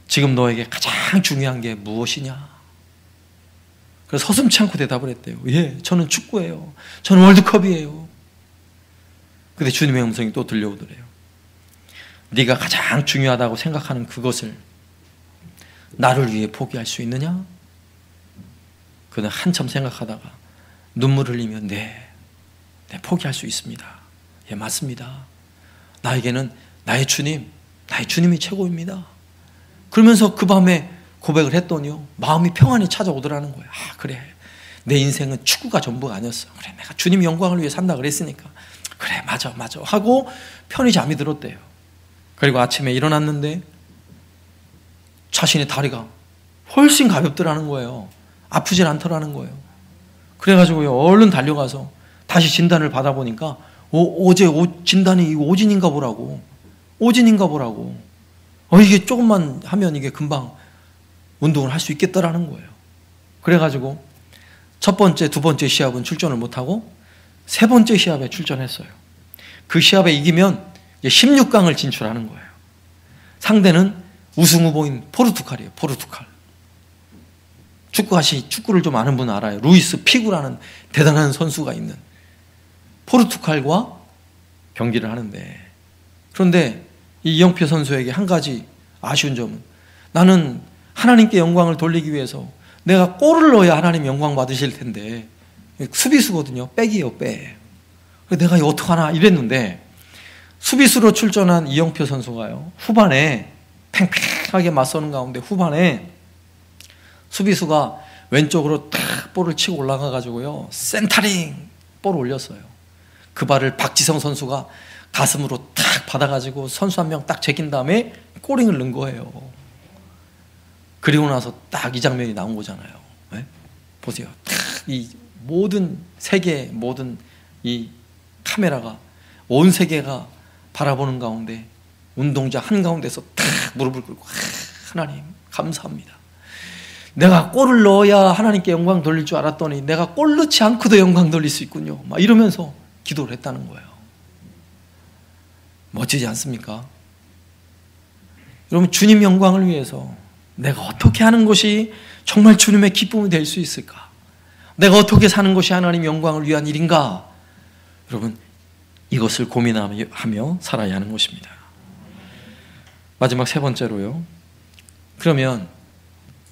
[SPEAKER 1] 지금 너에게 가장 중요한 게 무엇이냐? 그래서 서슴치 않고 대답을 했대요. 예, 저는 축구예요. 저는 월드컵이에요. 근데 주님의 음성이 또 들려오더래요. 네가 가장 중요하다고 생각하는 그것을 나를 위해 포기할 수 있느냐? 그는 한참 생각하다가 눈물 흘리며 네, 포기할 수 있습니다. 예, 맞습니다. 나에게는 나의 주님이 최고입니다. 그러면서 그 밤에 고백을 했더니요, 마음이 평안히 찾아오더라는 거예요. 아, 그래, 내 인생은 축구가 전부가 아니었어. 그래, 내가 주님 영광을 위해 산다 그랬으니까 그래, 맞아 하고 편히 잠이 들었대요. 그리고 아침에 일어났는데 자신의 다리가 훨씬 가볍더라는 거예요. 아프질 않더라는 거예요. 그래가지고요, 얼른 달려가서 다시 진단을 받아보니까 어제 진단이 오진인가 보라고. 이게 조금만 하면 이게 금방 운동을 할 수 있겠다라는 거예요. 그래가지고 첫 번째, 두 번째 시합은 출전을 못하고 세 번째 시합에 출전했어요. 그 시합에 이기면 16강을 진출하는 거예요. 상대는 우승 후보인 포르투갈이에요. 포르투갈. 축구를 좀 아는 분은 알아요. 루이스 피구라는 대단한 선수가 있는 포르투갈과 경기를 하는데, 그런데 이 이영표 선수에게 한 가지 아쉬운 점은, 나는 하나님께 영광을 돌리기 위해서 내가 골을 넣어야 하나님 영광 받으실 텐데, 수비수거든요. 백이에요, 백. 내가 이거 어떡하나 이랬는데, 수비수로 출전한 이영표 선수가요, 후반에 팽팽하게 맞서는 가운데 후반에 수비수가 왼쪽으로 탁 볼을 치고 올라가가지고요, 센터링 볼을 올렸어요. 그 발을 박지성 선수가 가슴으로 탁 받아가지고 선수 한 명 딱 제낀 다음에 꼬링을 넣은 거예요. 그리고 나서 딱 이 장면이 나온 거잖아요. 네? 보세요. 탁 이 모든 세계, 모든 이 카메라가 온 세계가 바라보는 가운데 운동장 한가운데서 탁 무릎을 꿇고, 하나님 감사합니다. 내가 골을 넣어야 하나님께 영광 돌릴 줄 알았더니 내가 골 넣지 않고도 영광 돌릴 수 있군요. 막 이러면서 기도를 했다는 거예요. 멋지지 않습니까? 여러분, 주님 영광을 위해서 내가 어떻게 하는 것이 정말 주님의 기쁨이 될 수 있을까? 내가 어떻게 사는 것이 하나님 영광을 위한 일인가? 여러분, 이것을 고민하며 살아야 하는 것입니다. 마지막 세 번째로요, 그러면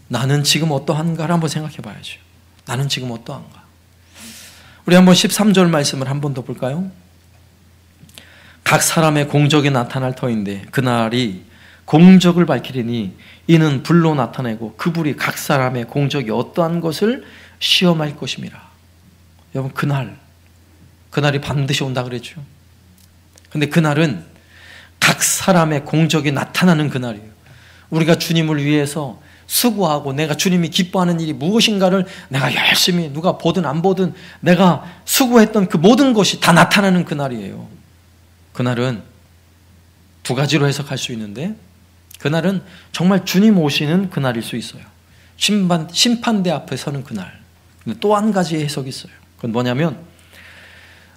[SPEAKER 1] 나는 지금 어떠한가를 한번 생각해 봐야죠. 나는 지금 어떠한가? 우리 한번 13절 말씀을 한 번 더 볼까요? 각 사람의 공적이 나타날 터인데 그날이 공적을 밝히리니 이는 불로 나타내고 그 불이 각 사람의 공적이 어떠한 것을 시험할 것임이라. 여러분, 그날이 반드시 온다 그랬죠. 근데 그날은 각 사람의 공적이 나타나는 그날이에요. 우리가 주님을 위해서 수고하고 내가 주님이 기뻐하는 일이 무엇인가를 내가 열심히, 누가 보든 안 보든 내가 수고했던 그 모든 것이 다 나타나는 그날이에요. 그날은 두 가지로 해석할 수 있는데, 그날은 정말 주님 오시는 그날일 수 있어요. 심판대 앞에 서는 그날. 근데 또 한 가지의 해석이 있어요. 그건 뭐냐면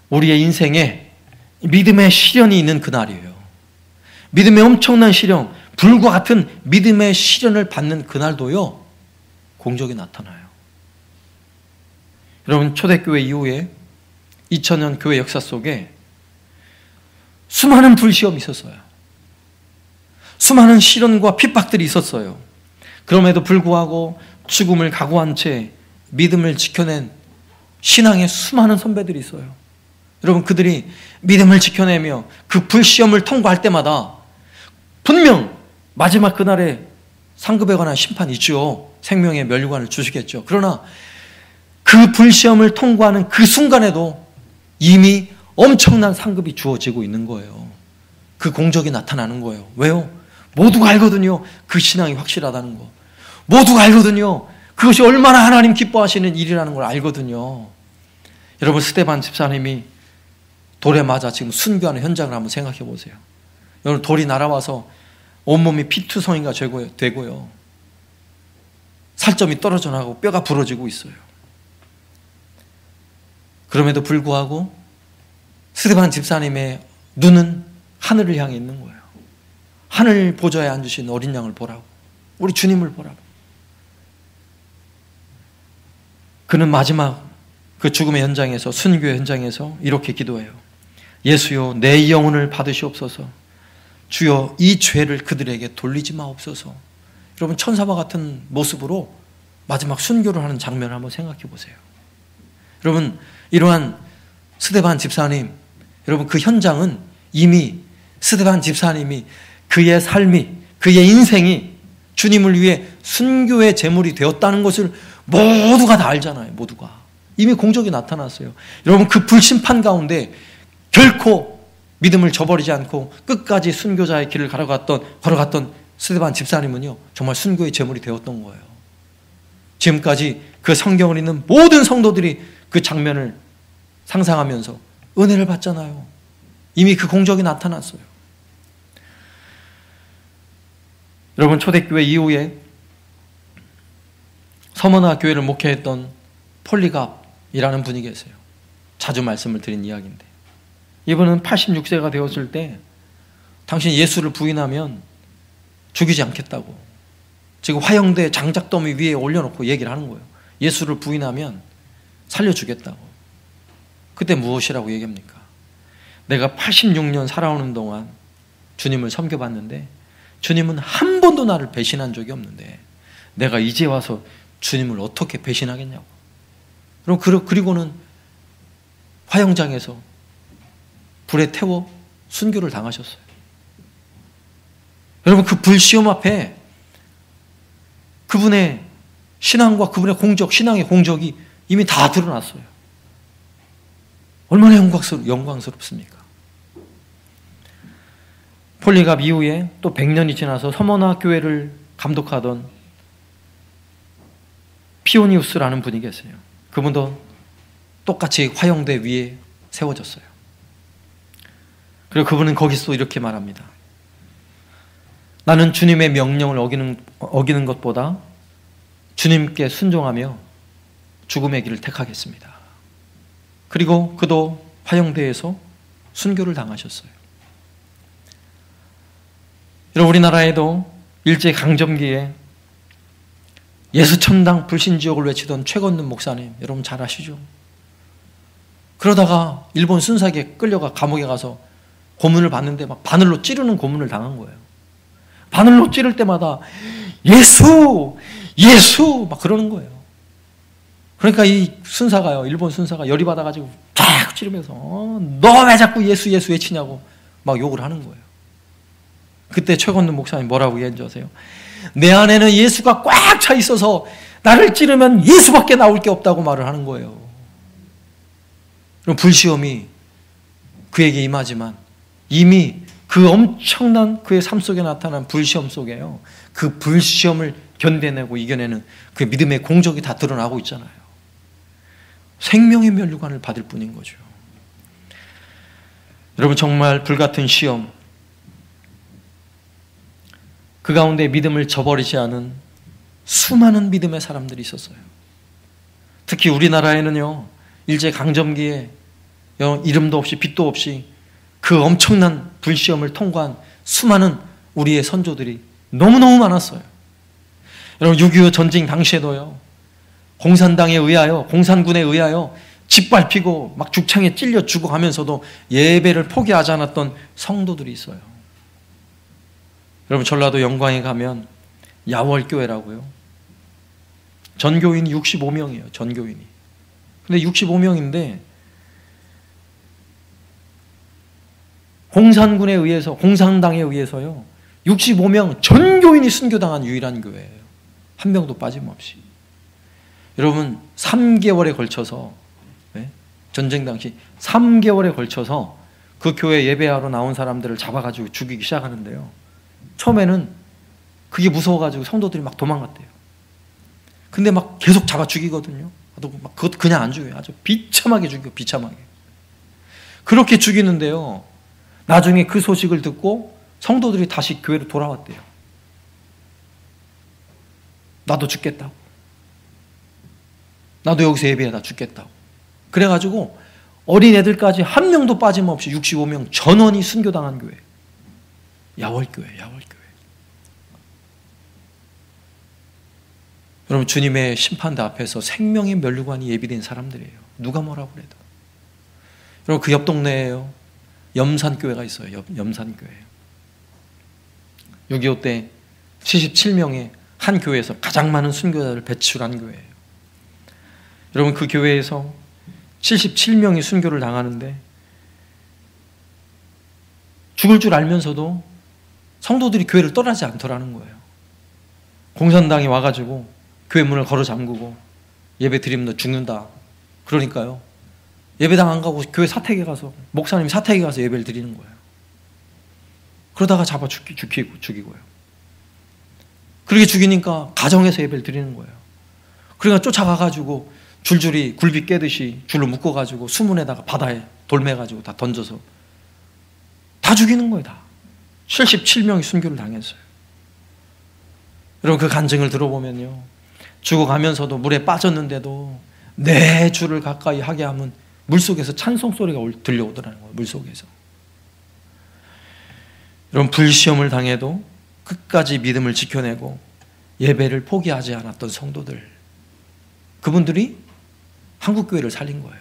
[SPEAKER 1] 우리의 인생에 믿음의 시련이 있는 그날이에요. 믿음의 엄청난 시련, 불과 같은 믿음의 시련을 받는 그날도요, 공적이 나타나요. 여러분, 초대교회 이후에 2000년 교회 역사 속에 수많은 불시험이 있었어요. 수많은 시련과 핍박들이 있었어요. 그럼에도 불구하고 죽음을 각오한 채 믿음을 지켜낸 신앙의 수많은 선배들이 있어요. 여러분, 그들이 믿음을 지켜내며 그 불시험을 통과할 때마다 분명 마지막 그날에 상급에 관한 심판이 있죠. 생명의 멸류관을 주시겠죠. 그러나 그 불시험을 통과하는 그 순간에도 이미 엄청난 상급이 주어지고 있는 거예요. 그 공적이 나타나는 거예요. 왜요? 모두가 알거든요. 그 신앙이 확실하다는 거. 모두가 알거든요. 그것이 얼마나 하나님 기뻐하시는 일이라는 걸 알거든요. 여러분, 스데반 집사님이 돌에 맞아 지금 순교하는 현장을 한번 생각해 보세요. 여러분, 돌이 날아와서 온몸이 피투성이가 되고요. 살점이 떨어져 나가고 뼈가 부러지고 있어요. 그럼에도 불구하고 스데반 집사님의 눈은 하늘을 향해 있는 거예요. 하늘 보좌에 앉으신 어린 양을 보라고, 우리 주님을 보라고. 그는 마지막 그 죽음의 현장에서, 순교의 현장에서 이렇게 기도해요. 예수여, 내 영혼을 받으시옵소서. 주여, 이 죄를 그들에게 돌리지 마옵소서. 여러분 천사와 같은 모습으로 마지막 순교를 하는 장면을 한번 생각해 보세요. 여러분 이러한 스데반 집사님, 여러분 그 현장은 이미 스데반 집사님이 그의 삶이, 그의 인생이 주님을 위해 순교의 제물이 되었다는 것을 모두가 다 알잖아요. 모두가 이미 공적이 나타났어요. 여러분 그 불심판 가운데 결코 믿음을 저버리지 않고 끝까지 순교자의 길을 걸어갔던 스데반 집사님은요 정말 순교의 제물이 되었던 거예요. 지금까지 그 성경을 읽는 모든 성도들이 그 장면을 상상하면서 은혜를 받잖아요. 이미 그 공적이 나타났어요. 여러분 초대교회 이후에 서머나 교회를 목회했던 폴리갑이라는 분이 계세요. 자주 말씀을 드린 이야기인데 이분은 86세가 되었을 때 당신 예수를 부인하면 죽이지 않겠다고 지금 화형대 장작더미 위에 올려놓고 얘기를 하는 거예요. 예수를 부인하면 살려주겠다고. 그때 무엇이라고 얘기합니까? 내가 86년 살아오는 동안 주님을 섬겨봤는데 주님은 한 번도 나를 배신한 적이 없는데 내가 이제 와서 주님을 어떻게 배신하겠냐고. 그리고는 화형장에서 불에 태워 순교를 당하셨어요. 여러분 그 불시험 앞에 그분의 신앙과 그분의 공적, 신앙의 공적이 이미 다 드러났어요. 얼마나 영광스럽습니까? 폴리갑 이후에 또 100년이 지나서 서머나 교회를 감독하던 피오니우스라는 분이 계세요. 그분도 똑같이 화형대 위에 세워졌어요. 그리고 그분은 거기서 이렇게 말합니다. 나는 주님의 명령을 어기는 것보다 주님께 순종하며 죽음의 길을 택하겠습니다. 그리고 그도 화형대에서 순교를 당하셨어요. 여러분 우리나라에도 일제강점기에 예수천당 불신지옥을 외치던 최건눈 목사님 여러분 잘 아시죠? 그러다가 일본 순사기에 끌려가 감옥에 가서 고문을 받는데 막 바늘로 찌르는 고문을 당한 거예요. 바늘로 찌를 때마다 예수! 예수! 막 그러는 거예요. 그러니까 이 순사가요, 일본 순사가 열이 받아가지고 쫙 찌르면서 너 왜 자꾸 예수 예수 외치냐고 막 욕을 하는 거예요. 그때 최건눈 목사님 뭐라고 얘기한 줄 아세요? 내 안에는 예수가 꽉 차 있어서 나를 찌르면 예수밖에 나올 게 없다고 말을 하는 거예요. 그럼 불시험이 그에게 임하지만 이미 그 엄청난 그의 삶 속에 나타난 불시험 속에요. 그 불시험을 견뎌내고 이겨내는 그 믿음의 공적이 다 드러나고 있잖아요. 생명의 면류관을 받을 뿐인 거죠. 여러분 정말 불같은 시험, 그 가운데 믿음을 저버리지 않은 수많은 믿음의 사람들이 있었어요. 특히 우리나라에는요, 일제강점기에 이름도 없이 빛도 없이 그 엄청난 불시험을 통과한 수많은 우리의 선조들이 너무너무 많았어요. 여러분 6.25 전쟁 당시에도요, 공산군에 의하여 짓밟히고 막 죽창에 찔려 죽어가면서도 예배를 포기하지 않았던 성도들이 있어요. 여러분 전라도 영광에 가면 야월교회라고요. 전교인이 65명이에요. 전교인이. 근데 65명인데 공산당에 의해서요 65명 전교인이 순교당한 유일한 교회예요. 한 명도 빠짐없이. 여러분 3개월에 걸쳐서, 전쟁 당시 3개월에 걸쳐서 그 교회 예배하러 나온 사람들을 잡아가지고 죽이기 시작하는데요, 처음에는 그게 무서워가지고 성도들이 막 도망갔대요. 근데 막 계속 잡아 죽이거든요. 막 그것도 그냥 안 죽여요. 아주 비참하게 죽여, 비참하게. 그렇게 죽이는데요, 나중에 그 소식을 듣고 성도들이 다시 교회로 돌아왔대요. 나도 죽겠다고. 나도 여기서 예배하다 죽겠다고. 그래가지고 어린애들까지 한 명도 빠짐없이 65명 전원이 순교당한 교회. 야월교회. 여러분 주님의 심판대 앞에서 생명의 면류관이 예비된 사람들이에요. 누가 뭐라고 그래도. 여러분 그 옆 동네에요, 염산교회가 있어요. 염산교회. 6.25 때 77명의 한 교회에서 가장 많은 순교자를 배출한 교회예요. 여러분, 그 교회에서 77명이 순교를 당하는데 죽을 줄 알면서도 성도들이 교회를 떠나지 않더라는 거예요. 공산당이 와가지고 교회 문을 걸어 잠그고 예배 드리면 너 죽는다. 그러니까요, 예배당 안 가고 교회 사택에 가서, 목사님이 사택에 가서 예배를 드리는 거예요. 그러다가 잡아 죽이고요. 그렇게 죽이니까 가정에서 예배를 드리는 거예요. 그러니까 쫓아가가지고 줄줄이 굴비 깨듯이 줄로 묶어가지고 수문에다가 바다에 돌매가지고 다 던져서 다 죽이는 거예요. 다 77명이 순교를 당했어요. 여러분, 그 간증을 들어보면요, 죽어가면서도 물에 빠졌는데도 내 주를 가까이 하게 하면 물속에서 찬송 소리가 들려오더라는 거예요. 물속에서. 여러분, 불시험을 당해도 끝까지 믿음을 지켜내고 예배를 포기하지 않았던 성도들, 그분들이 한국교회를 살린 거예요.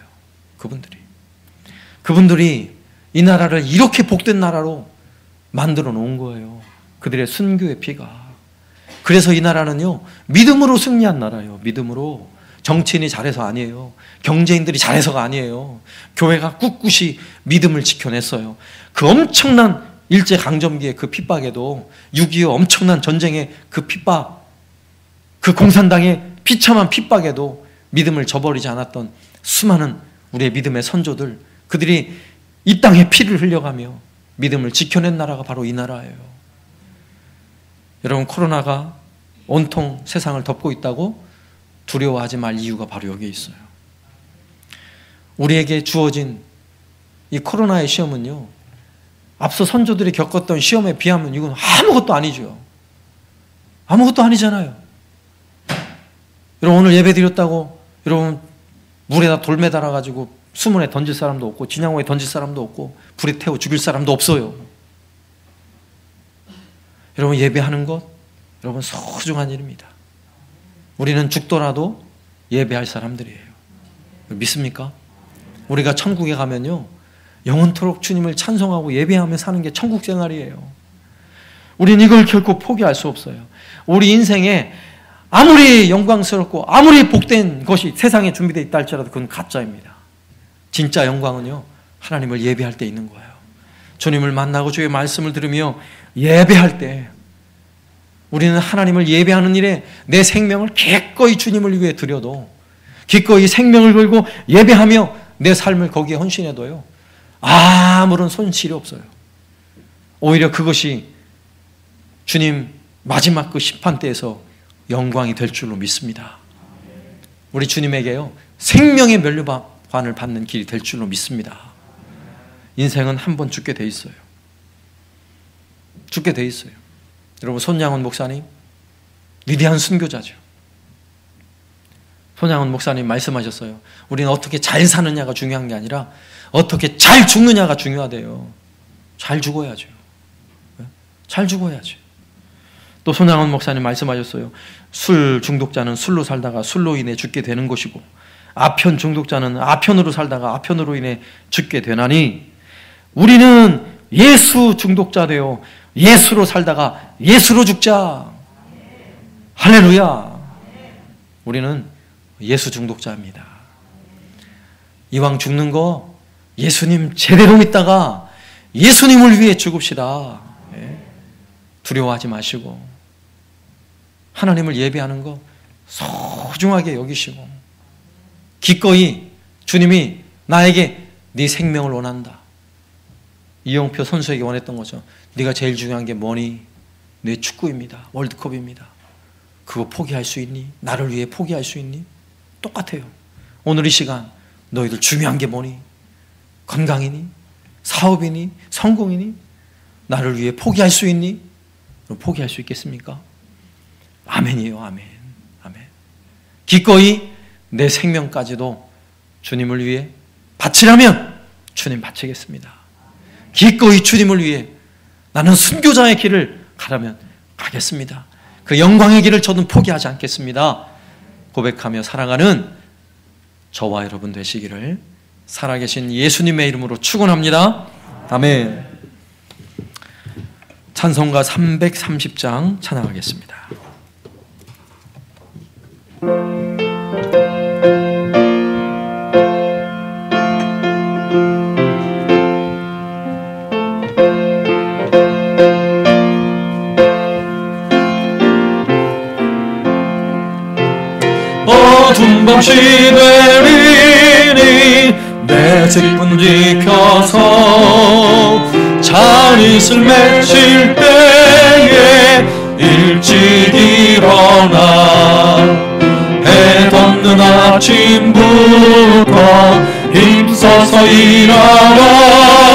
[SPEAKER 1] 그분들이 이 나라를 이렇게 복된 나라로 만들어 놓은 거예요. 그들의 순교의 피가. 그래서 이 나라는요, 믿음으로 승리한 나라예요. 믿음으로. 정치인이 잘해서 아니에요. 경제인들이 잘해서가 아니에요. 교회가 꿋꿋이 믿음을 지켜냈어요. 그 엄청난 일제강점기의 그 핍박에도, 6.25 엄청난 전쟁의 그 핍박, 그 공산당의 비참한 핍박에도 믿음을 저버리지 않았던 수많은 우리의 믿음의 선조들, 그들이 이 땅에 피를 흘려가며 믿음을 지켜낸 나라가 바로 이 나라예요. 여러분, 코로나가 온통 세상을 덮고 있다고 두려워하지 말 이유가 바로 여기에 있어요. 우리에게 주어진 이 코로나의 시험은요, 앞서 선조들이 겪었던 시험에 비하면 이건 아무것도 아니죠. 아무것도 아니잖아요. 여러분, 오늘 예배 드렸다고 여러분 물에다 돌 매달아가지고 수문에 던질 사람도 없고 진양호에 던질 사람도 없고 불에 태워 죽일 사람도 없어요. 여러분, 예배하는 것, 여러분, 소중한 일입니다. 우리는 죽더라도 예배할 사람들이에요. 믿습니까? 우리가 천국에 가면요, 영원토록 주님을 찬송하고 예배하며 사는 게 천국 생활이에요. 우리는 이걸 결코 포기할 수 없어요. 우리 인생에 아무리 영광스럽고 아무리 복된 것이 세상에 준비되어 있다 할지라도 그건 가짜입니다. 진짜 영광은요, 하나님을 예배할 때 있는 거예요. 주님을 만나고 주의 말씀을 들으며 예배할 때 우리는 하나님을 예배하는 일에 내 생명을 기꺼이 주님을 위해 드려도, 기꺼이 생명을 걸고 예배하며 내 삶을 거기에 헌신해도요, 아무런 손실이 없어요. 오히려 그것이 주님 마지막 그 심판 때에서 영광이 될 줄로 믿습니다. 우리 주님에게요, 생명의 면류관을 받는 길이 될 줄로 믿습니다. 인생은 한 번 죽게 돼 있어요. 죽게 돼 있어요. 여러분, 손양원 목사님 위대한 순교자죠. 손양원 목사님 말씀하셨어요. 우리는 어떻게 잘 사느냐가 중요한 게 아니라 어떻게 잘 죽느냐가 중요하대요. 잘 죽어야죠. 잘 죽어야죠. 또 손양원 목사님 말씀하셨어요. 술 중독자는 술로 살다가 술로 인해 죽게 되는 것이고, 아편 중독자는 아편으로 살다가 아편으로 인해 죽게 되나니, 우리는 예수 중독자 되어 예수로 살다가 예수로 죽자. 할렐루야. 우리는 예수 중독자입니다. 이왕 죽는 거 예수님 제대로 믿다가 예수님을 위해 죽읍시다. 두려워하지 마시고 하나님을 예배하는 거 소중하게 여기시고, 기꺼이 주님이 나에게 네 생명을 원한다. 이영표 선수에게 원했던 거죠. 네가 제일 중요한 게 뭐니? 내 축구입니다. 월드컵입니다. 그거 포기할 수 있니? 나를 위해 포기할 수 있니? 똑같아요. 오늘 이 시간 너희들 중요한 게 뭐니? 건강이니? 사업이니? 성공이니? 나를 위해 포기할 수 있니? 포기할 수 있겠습니까? 아멘이에요. 아멘. 아멘. 기꺼이 내 생명까지도 주님을 위해 바치라면 주님 바치겠습니다. 기꺼이 주님을 위해 나는 순교자의 길을 가라면 가겠습니다. 그 영광의 길을 저는 포기하지 않겠습니다. 고백하며 살아가는 저와 여러분 되시기를 살아계신 예수님의 이름으로 축원합니다. 아멘. 찬송가 330장 찬양하겠습니다. 시되리니 내 직분 지켜서 잔이슬 맺힐 때에 일찍 일어나 해 덮는 아침부터 힘써서 일하라.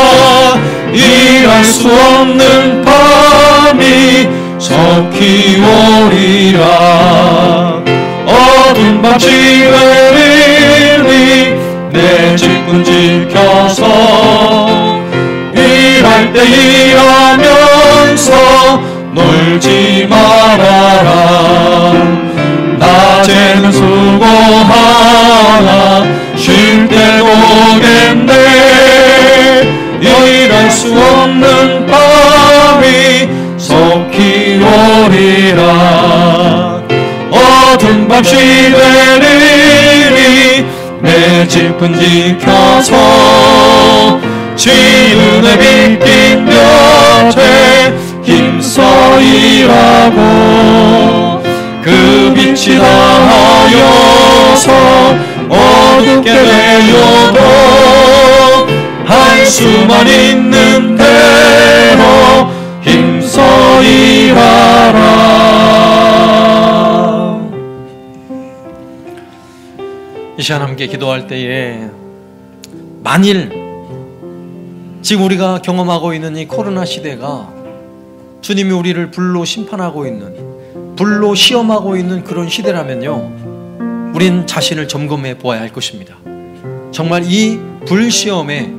[SPEAKER 1] 일할 수 없는 밤이 속히 오리라. 어두운 밤 지내리니 내 직분 지켜서 일할 때 일하면서 놀지 말아라. 낮에는 수고하나 쉴 때도 오겠네. 일할 수 없는 밤이 속히 오리라. 어두운 밤 시되리니 내 직분 지켜서 지은의 빛 곁에 힘써 일하고 그 빛이 닿아여서 어둡게 되어도 한수만 있는 대로 힘써 일하라. 이 시간 함께 기도할 때에 만일 지금 우리가 경험하고 있는 이 코로나 시대가 주님이 우리를 불로 심판하고 있는, 불로 시험하고 있는 그런 시대라면요, 우린 자신을 점검해 보아야 할 것입니다. 정말 이 불시험에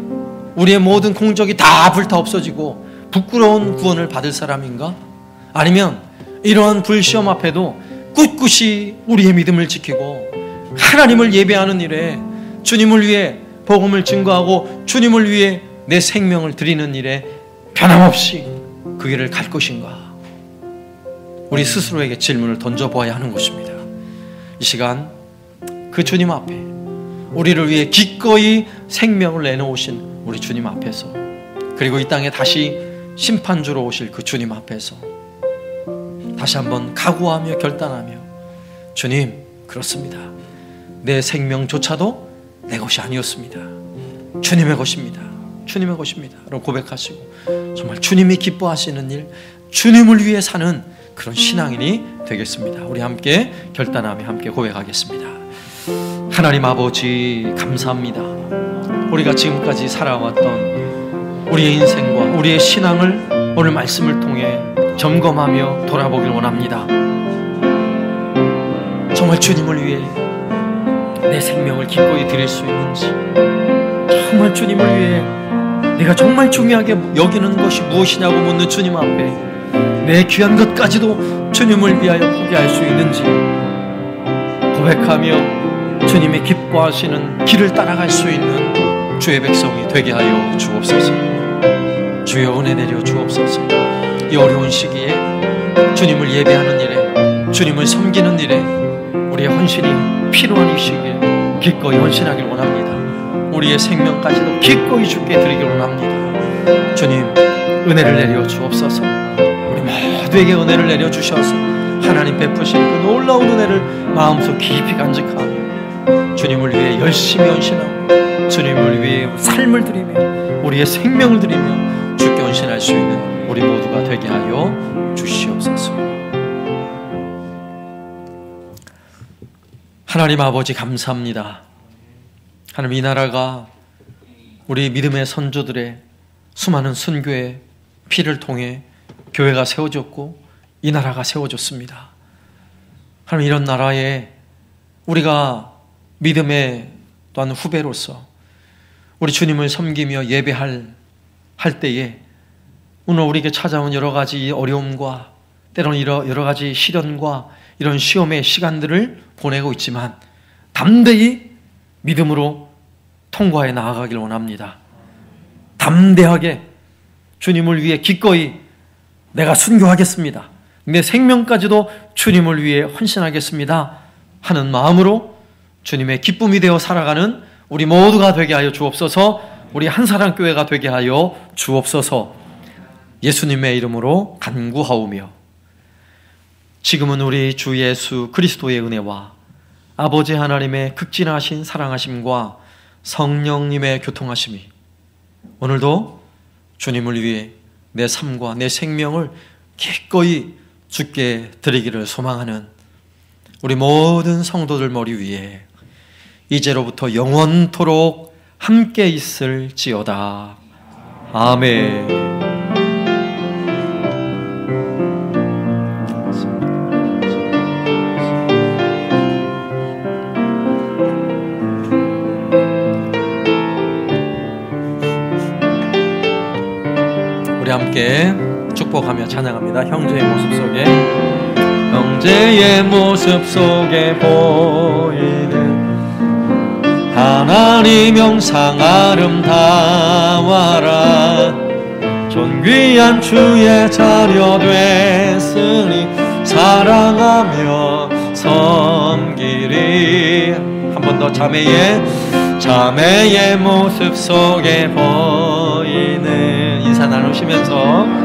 [SPEAKER 1] 우리의 모든 공적이 다 불타 없어지고 부끄러운 구원을 받을 사람인가? 아니면 이러한 불시험 앞에도 꿋꿋이 우리의 믿음을 지키고 하나님을 예배하는 일에, 주님을 위해 복음을 증거하고 주님을 위해 내 생명을 드리는 일에 변함없이 그 길을 갈 것인가? 우리 스스로에게 질문을 던져보아야 하는 것입니다. 이 시간 그 주님 앞에 우리를 위해 기꺼이 생명을 내놓으신 우리 주님 앞에서, 그리고 이 땅에 다시 심판주로 오실 그 주님 앞에서 다시 한번 각오하며 결단하며, 주님, 그렇습니다. 내 생명조차도 내 것이 아니었습니다. 주님의 것입니다. 주님의 것입니다. 라고 고백하시고 정말 주님이 기뻐하시는 일, 주님을 위해 사는 그런 신앙인이 되겠습니다. 우리 함께 결단하며 함께 고백하겠습니다. 하나님 아버지, 감사합니다. 우리가 지금까지 살아왔던 우리의 인생과 우리의 신앙을 오늘 말씀을 통해 점검하며 돌아보길 원합니다. 정말 주님을 위해 내 생명을 기꺼이 드릴 수 있는지, 정말 주님을 위해 내가 정말 중요하게 여기는 것이 무엇이냐고 묻는 주님 앞에 내 귀한 것까지도 주님을 위하여 포기할 수 있는지 고백하며 주님이 기뻐하시는 길을 따라갈 수 있는 주의 백성이 되게 하여 주옵소서. 주여, 은혜 내려 주옵소서. 이 어려운 시기에 주님을 예배하는 일에, 주님을 섬기는 일에 우리의 헌신이 필요한 이 시기에 기꺼이 헌신하길 원합니다. 우리의 생명까지도 기꺼이 주께 드리길 원합니다. 주님, 은혜를 내려 주옵소서. 우리 모두에게 은혜를 내려 주셔서 하나님 베푸신 그 놀라운 은혜를 마음속 깊이 간직하며 주님을 위해 열심히 헌신하고 주님을 위해 삶을 드리며 우리의 생명을 드리며 주께 헌신할 수 있는 우리 모두가 되게 하여 주시옵소서. 하나님 아버지, 감사합니다. 하나님, 이 나라가 우리 믿음의 선조들의 수많은 순교의 피를 통해 교회가 세워졌고 이 나라가 세워졌습니다. 하나님, 이런 나라에 우리가 믿음의 또한 후배로서 우리 주님을 섬기며 예배할 때에 오늘 우리에게 찾아온 여러 가지 어려움과 때로는 여러 가지 시련과 이런 시험의 시간들을 보내고 있지만 담대히 믿음으로 통과해 나아가길 원합니다. 담대하게 주님을 위해 기꺼이 내가 순교하겠습니다, 내 생명까지도 주님을 위해 헌신하겠습니다 하는 마음으로 주님의 기쁨이 되어 살아가는 우리 모두가 되게 하여 주옵소서. 우리 한사랑교회가 되게 하여 주옵소서. 예수님의 이름으로 간구하오며 지금은 우리 주 예수 그리스도의 은혜와 아버지 하나님의 극진하신 사랑하심과 성령님의 교통하심이 오늘도 주님을 위해 내 삶과 내 생명을 기꺼이 주께 드리기를 소망하는 우리 모든 성도들 머리 위에 이제로부터 영원토록 함께 있을지어다. 아멘. 우리 함께 축복하며 찬양합니다. 형제의 모습 속에, 형제의 모습 속에 보이는 하나님 형상 아름다워라. 존귀한 주의 자녀 됐으니 사랑하며 섬기리. 한 번 더. 자매의 모습 속에 보이는 인사 나누시면서